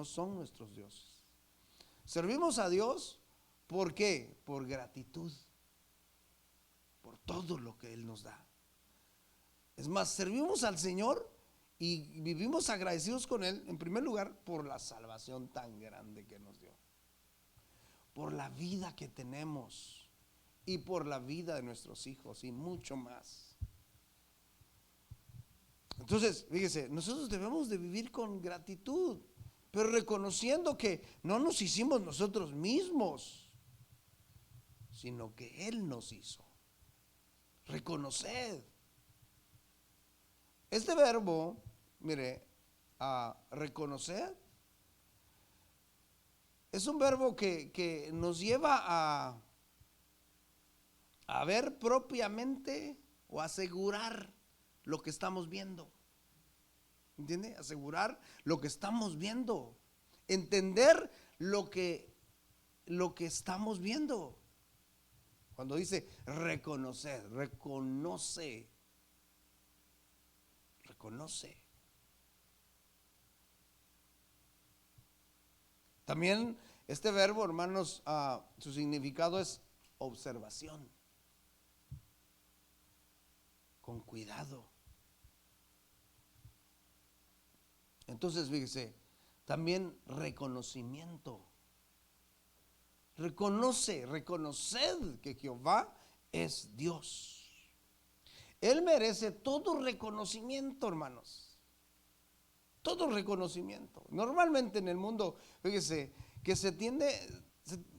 son nuestros dioses. Servimos a Dios, ¿por qué? Por gratitud, por todo lo que Él nos da. Es más, servimos al Señor y vivimos agradecidos con Él, en primer lugar, por la salvación tan grande que nos dio, por la vida que tenemos y por la vida de nuestros hijos y mucho más. Entonces, fíjese, nosotros debemos de vivir con gratitud, pero reconociendo que no nos hicimos nosotros mismos, sino que Él nos hizo. Reconoced. Este verbo, mire, reconocer, es un verbo que nos lleva a ver propiamente o asegurar lo que estamos viendo. ¿Entiende? Asegurar lo que estamos viendo. Entender lo que estamos viendo. Cuando dice reconocer, reconoce. También este verbo, hermanos, su significado es observación, con cuidado. Entonces, fíjese, también reconocimiento. Reconoced que Jehová es Dios. Él merece todo reconocimiento, hermanos. Todo reconocimiento. Normalmente en el mundo, fíjese, que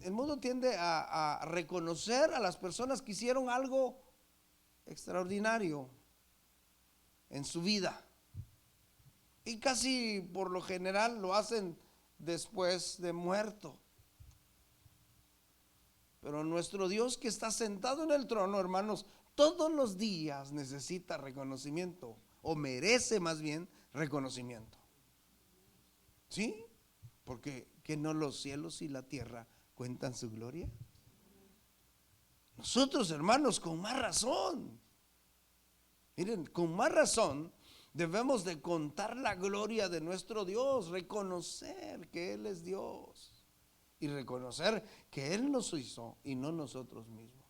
el mundo tiende a reconocer a las personas que hicieron algo extraordinario en su vida. Y casi por lo general lo hacen después de muerto. Pero nuestro Dios que está sentado en el trono, hermanos, todos los días necesita reconocimiento, o merece más bien reconocimiento. ¿Sí? Porque que no los cielos y la tierra cuentan su gloria. Nosotros, hermanos, con más razón. Miren, con más razón debemos de contar la gloria de nuestro Dios, reconocer que Él es Dios y reconocer que Él nos hizo y no nosotros mismos.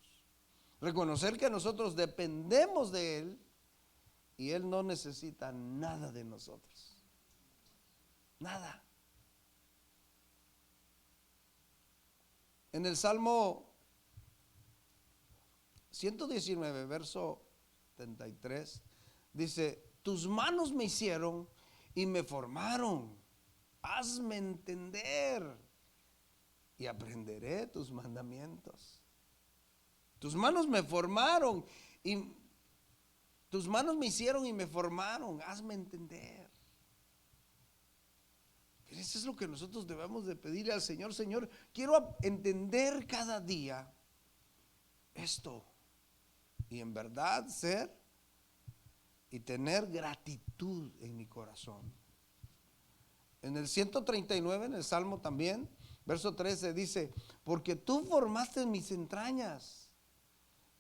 Reconocer que nosotros dependemos de Él y Él no necesita nada de nosotros. Nada. En el Salmo 119, verso 73, dice: tus manos me hicieron y me formaron. Hazme entender y aprenderé tus mandamientos. Tus manos me formaron y tus manos me hicieron y me formaron. Hazme entender. Eso es lo que nosotros debemos de pedirle al Señor. Señor, quiero entender cada día esto y en verdad ser y tener gratitud en mi corazón. En el 139, en el Salmo también, verso 13 dice: porque tú formaste mis entrañas,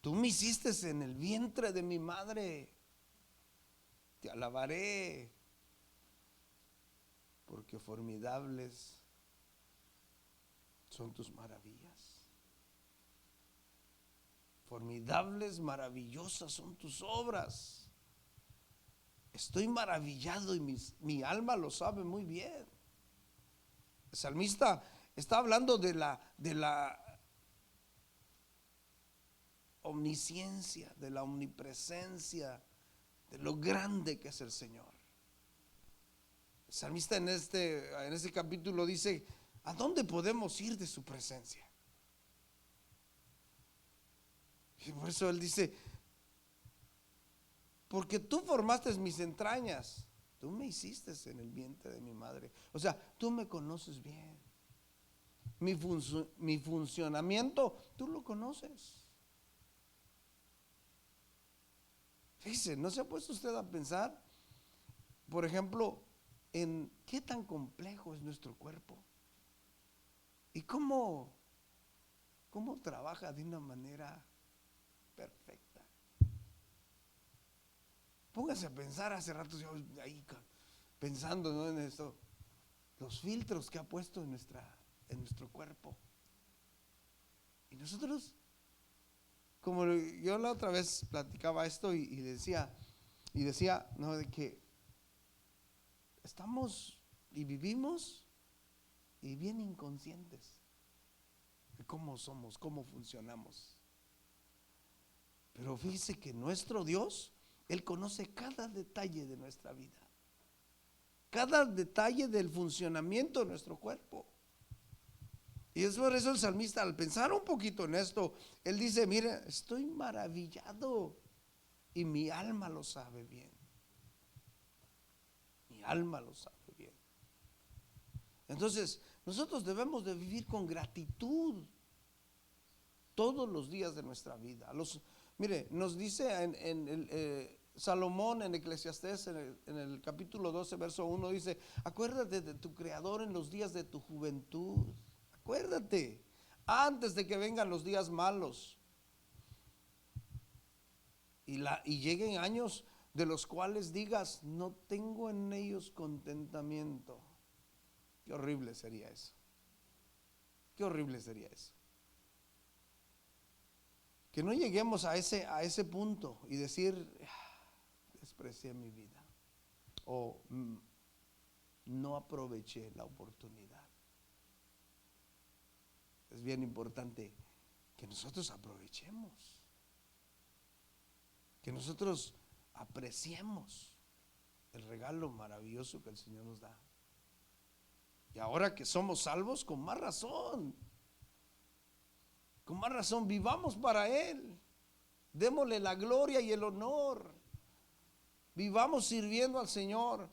tú me hiciste en el vientre de mi madre. Te alabaré, porque formidables son tus maravillas. Formidables, maravillosas son tus obras. Estoy maravillado y mi alma lo sabe muy bien. El salmista está hablando de la omnisciencia, de la omnipresencia, de lo grande que es el Señor. El salmista en este capítulo dice: ¿a dónde podemos ir de su presencia? Y por eso él dice: porque tú formaste mis entrañas, tú me hiciste en el vientre de mi madre. O sea, tú me conoces bien. Mi funcionamiento, tú lo conoces. Fíjese, ¿no se ha puesto usted a pensar, por ejemplo, en qué tan complejo es nuestro cuerpo? Y cómo trabaja de una manera perfecta. Póngase a pensar, hace rato yo ahí pensando, ¿no?, en esto, los filtros que ha puesto en nuestro cuerpo. Y nosotros, como yo la otra vez platicaba esto y decía, no, de que estamos y vivimos y bien inconscientes de cómo somos, cómo funcionamos. Pero fíjese que nuestro Dios, Él conoce cada detalle de nuestra vida, cada detalle del funcionamiento de nuestro cuerpo. Y es por eso el salmista, al pensar un poquito en esto, él dice: mira, estoy maravillado y mi alma lo sabe bien. Mi alma lo sabe bien. Entonces, nosotros debemos de vivir con gratitud todos los días de nuestra vida. Mire, nos dice Salomón en Eclesiastés, en el capítulo 12, verso 1, dice: acuérdate de tu Creador en los días de tu juventud. Acuérdate, antes de que vengan los días malos y lleguen años de los cuales digas: no tengo en ellos contentamiento. Qué horrible sería eso. Qué horrible sería eso. Que no lleguemos a ese punto y decir: desprecié mi vida, o no aproveché la oportunidad. Es bien importante que nosotros aprovechemos, que nosotros apreciemos el regalo maravilloso que el Señor nos da. Y ahora que somos salvos, con más razón vivamos para Él. Démosle la gloria y el honor. Vivamos sirviendo al Señor.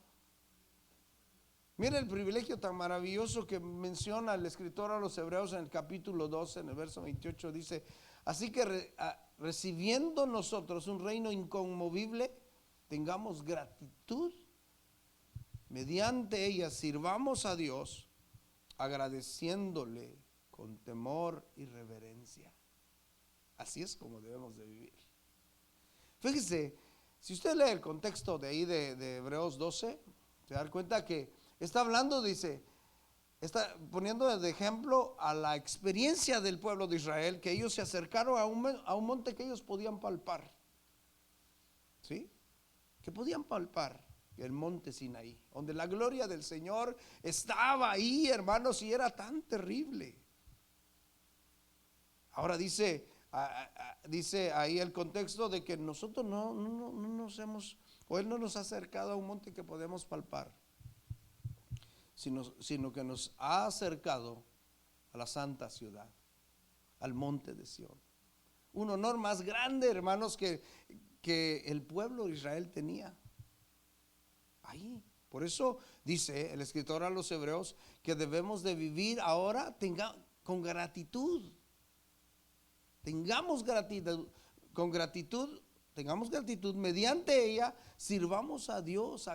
Mira el privilegio tan maravilloso que menciona el escritor a los Hebreos en el capítulo 12, en el verso 28, dice: así que recibiendo nosotros un reino inconmovible, tengamos gratitud, mediante ella sirvamos a Dios, agradeciéndole con temor y reverencia. Así es como debemos de vivir. Fíjese, si usted lee el contexto de ahí de Hebreos 12, se da cuenta que está hablando, dice, está poniendo de ejemplo a la experiencia del pueblo de Israel, que ellos se acercaron a un monte que ellos podían palpar. ¿Sí? Que podían palpar, el monte Sinaí, donde la gloria del Señor estaba ahí, hermanos, y era tan terrible. Ahora dice ahí el contexto de que nosotros no nos hemos, o Él no nos ha acercado a un monte que podemos palpar, sino que nos ha acercado a la santa ciudad, al monte de Sión. Un honor más grande, hermanos, que el pueblo de Israel tenía ahí. Por eso dice el escritor a los Hebreos que debemos de vivir ahora con gratitud. Tengamos gratitud, mediante ella sirvamos a Dios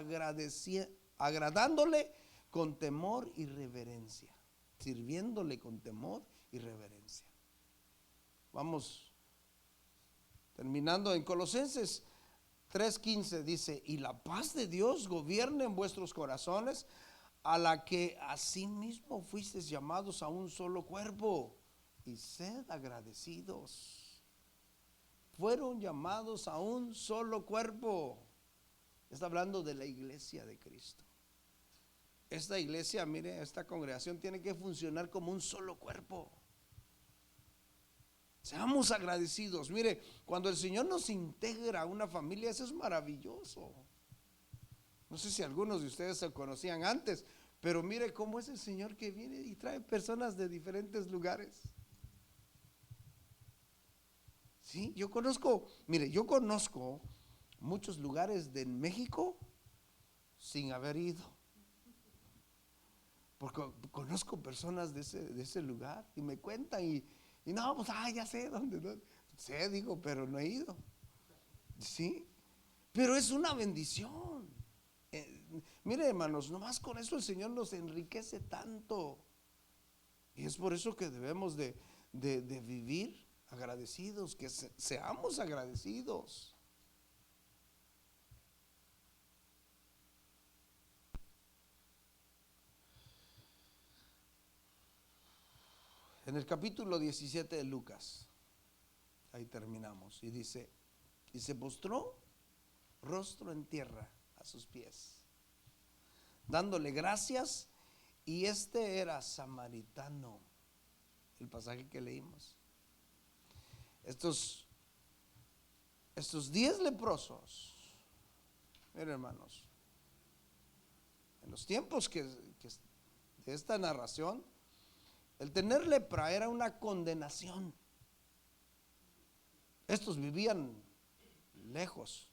agradándole con temor y reverencia, sirviéndole con temor y reverencia. Vamos terminando en Colosenses 3:15, dice: y la paz de Dios gobierne en vuestros corazones, a la que asimismo fuisteis llamados a un solo cuerpo, y sed agradecidos. Fueron llamados a un solo cuerpo. Está hablando de la iglesia de Cristo. Esta iglesia, mire, esta congregación tiene que funcionar como un solo cuerpo. Seamos agradecidos. Mire, cuando el Señor nos integra a una familia, eso es maravilloso. No sé si algunos de ustedes se conocían antes, pero mire cómo es el Señor que viene y trae personas de diferentes lugares. Sí, yo conozco muchos lugares de México sin haber ido, porque conozco personas de ese lugar y me cuentan y no, pues ya sé dónde, no sé, digo, pero no he ido. Sí, pero es una bendición. Mire, hermanos, nomás con eso el Señor nos enriquece tanto, y es por eso que debemos de vivir agradecidos, que seamos agradecidos. En el capítulo 17 de Lucas, ahí terminamos, y dice, y se postró rostro en tierra a sus pies, dándole gracias, y este era samaritano, el pasaje que leímos. Estos 10 leprosos, miren hermanos, en los tiempos de esta narración, el tener lepra era una condenación. Estos vivían lejos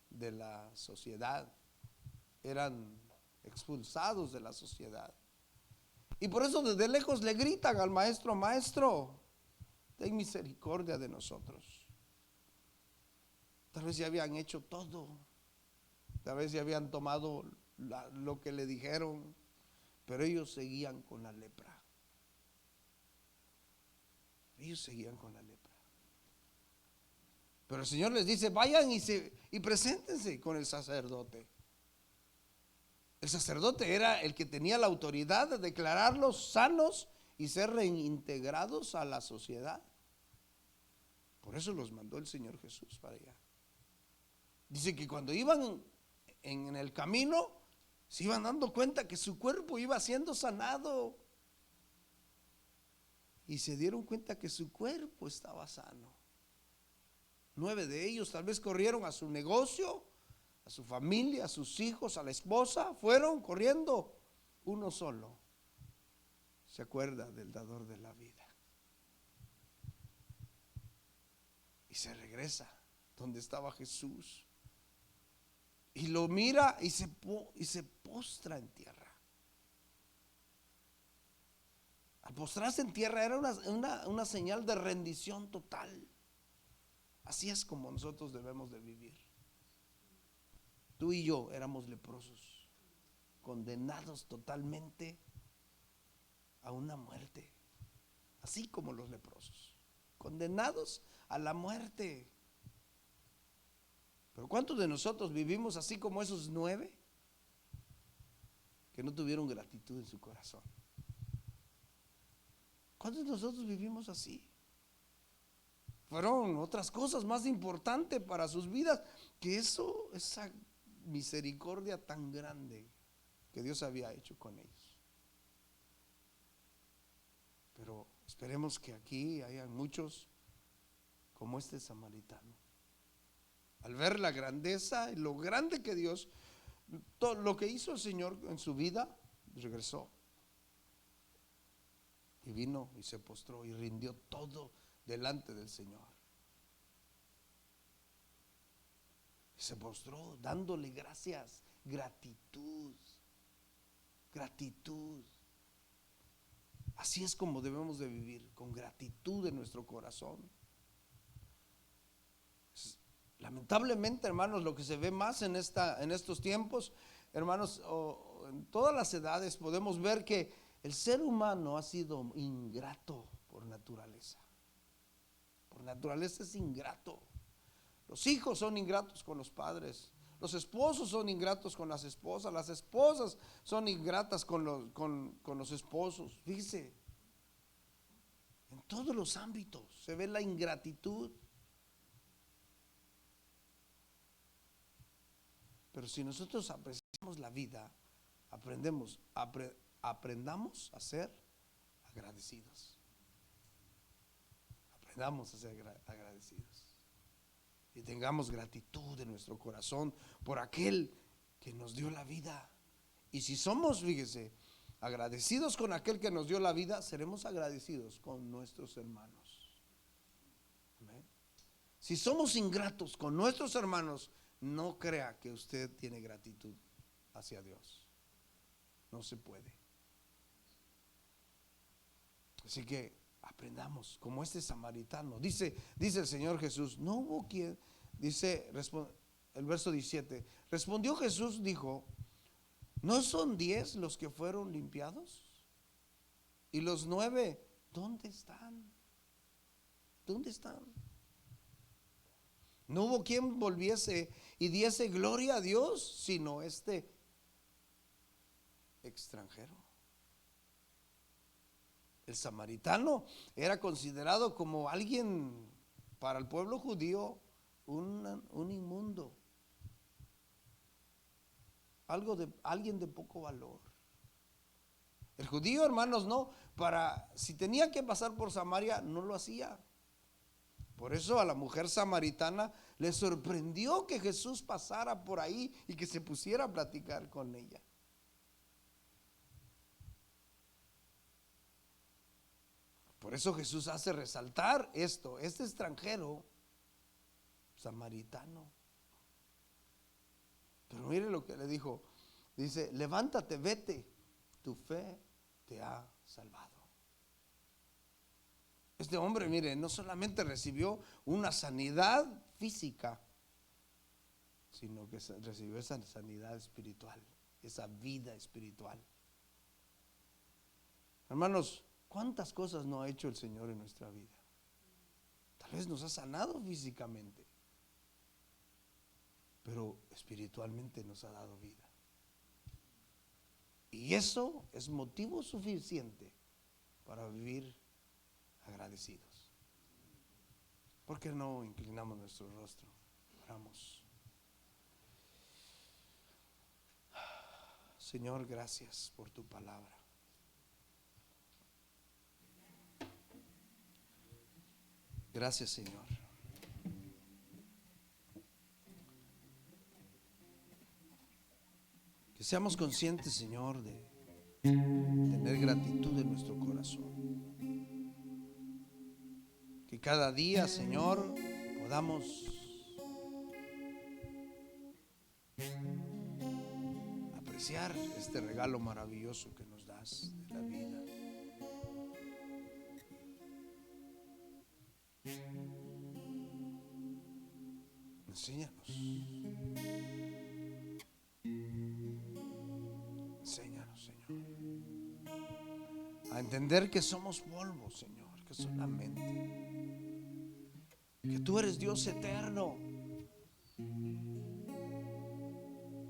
de la sociedad, eran expulsados de la sociedad. Y por eso desde lejos le gritan al maestro: maestro, ten misericordia de nosotros. Tal vez ya habían hecho todo, tal vez ya habían tomado lo que le dijeron, pero ellos seguían con la lepra. Ellos seguían con la lepra. Pero el Señor les dice: vayan y preséntense con el sacerdote. El sacerdote era el que tenía la autoridad de declararlos sanos y ser reintegrados a la sociedad. Por eso los mandó el Señor Jesús para allá. Dice que cuando iban en el camino, se iban dando cuenta que su cuerpo iba siendo sanado. Y se dieron cuenta que su cuerpo estaba sano. 9 de ellos tal vez corrieron a su negocio, a su familia, a sus hijos, a la esposa. Fueron corriendo. Uno solo se acuerda del dador de la vida y se regresa donde estaba Jesús y lo mira y se postra en tierra. Al postrarse en tierra era una señal de rendición total. Así es como nosotros debemos de vivir. Tú y yo éramos leprosos, condenados totalmente a una muerte, así como los leprosos, condenados a la muerte. Pero ¿cuántos de nosotros vivimos así como esos 9 que no tuvieron gratitud en su corazón? ¿Cuántos de nosotros vivimos así? Fueron otras cosas más importantes para sus vidas que esa misericordia tan grande que Dios había hecho con ellos. Pero esperemos que aquí hayan muchos como este samaritano. Al ver la grandeza y lo grande que Dios, todo lo que hizo el Señor en su vida, regresó y vino y se postró y rindió todo delante del Señor. Se postró dándole gracias, gratitud. Así es como debemos de vivir, con gratitud en nuestro corazón. Lamentablemente, hermanos, lo que se ve más en estos tiempos, hermanos, en todas las edades podemos ver que el ser humano ha sido ingrato por naturaleza. Por naturaleza es ingrato. Los hijos son ingratos con los padres. Los esposos son ingratos con las esposas. Las esposas son ingratas con los esposos. Fíjese, en todos los ámbitos se ve la ingratitud. Pero si nosotros apreciamos la vida, aprendamos a ser agradecidos. Aprendamos a ser agradecidos. Y tengamos gratitud en nuestro corazón por aquel que nos dio la vida. Y si somos, fíjese, agradecidos con aquel que nos dio la vida, seremos agradecidos con nuestros hermanos. ¿Amén? Si somos ingratos con nuestros hermanos, no crea que usted tiene gratitud hacia Dios. No se puede. Así que aprendamos como este samaritano. Dice el Señor Jesús, no hubo quien, dice el verso 17, respondió Jesús, dijo, ¿no son 10 los que fueron limpiados? ¿Y los 9 dónde están? ¿Dónde están? No hubo quien volviese y diese gloria a Dios, sino este extranjero. El samaritano era considerado como alguien, para el pueblo judío, un inmundo, alguien de poco valor. El judío, hermanos, no, si tenía que pasar por Samaria, no lo hacía. Por eso a la mujer samaritana le sorprendió que Jesús pasara por ahí y que se pusiera a platicar con ella. Por eso Jesús hace resaltar esto, este extranjero samaritano. Pero mire lo que le dijo, dice: levántate, vete, tu fe te ha salvado. Este hombre, mire, no solamente recibió una sanidad física, sino que recibió esa sanidad espiritual, esa vida espiritual. Hermanos, ¿cuántas cosas no ha hecho el Señor en nuestra vida? Tal vez nos ha sanado físicamente, pero espiritualmente nos ha dado vida. Y eso es motivo suficiente para vivir agradecidos. ¿Por qué no inclinamos nuestro rostro? Oramos. Señor, gracias por tu palabra. Gracias, Señor. Que seamos conscientes, Señor, de tener gratitud en nuestro corazón. Que cada día, Señor, podamos apreciar este regalo maravilloso que nos das de la vida. Enséñanos. Enséñanos, Señor, a entender que somos polvo, Señor, que solamente, que tú eres Dios eterno,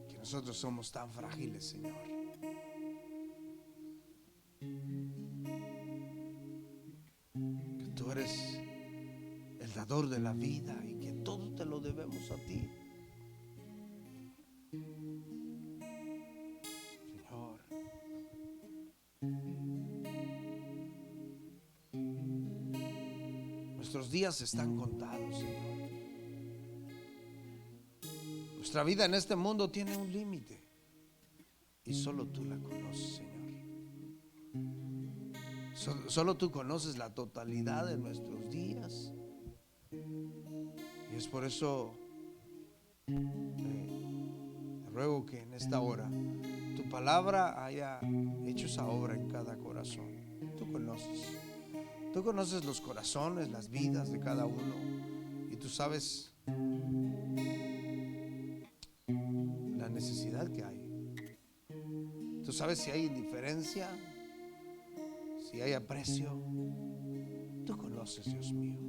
que nosotros somos tan frágiles, Señor. Que tú eres el dador de la vida y que todo te lo debemos a ti. Señor, nuestros días están contados, Señor. Nuestra vida en este mundo tiene un límite y solo tú la conoces, Señor. Solo tú conoces la totalidad de nuestros días. Y es por eso te ruego que en esta hora tu palabra haya hecho esa obra en cada corazón. Tú conoces los corazones, las vidas de cada uno, y tú sabes la necesidad que hay. Tú sabes si hay indiferencia, si hay aprecio. Tú conoces, Dios mío.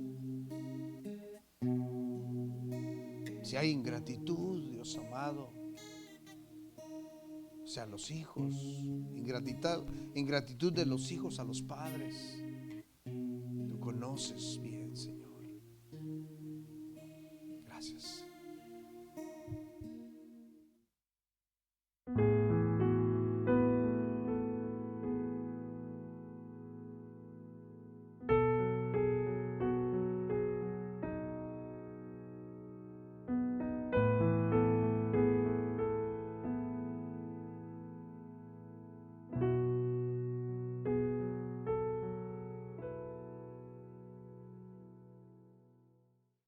Si hay ingratitud, Dios amado, o sea, los hijos, ingratitud de los hijos a los padres, tú conoces bien.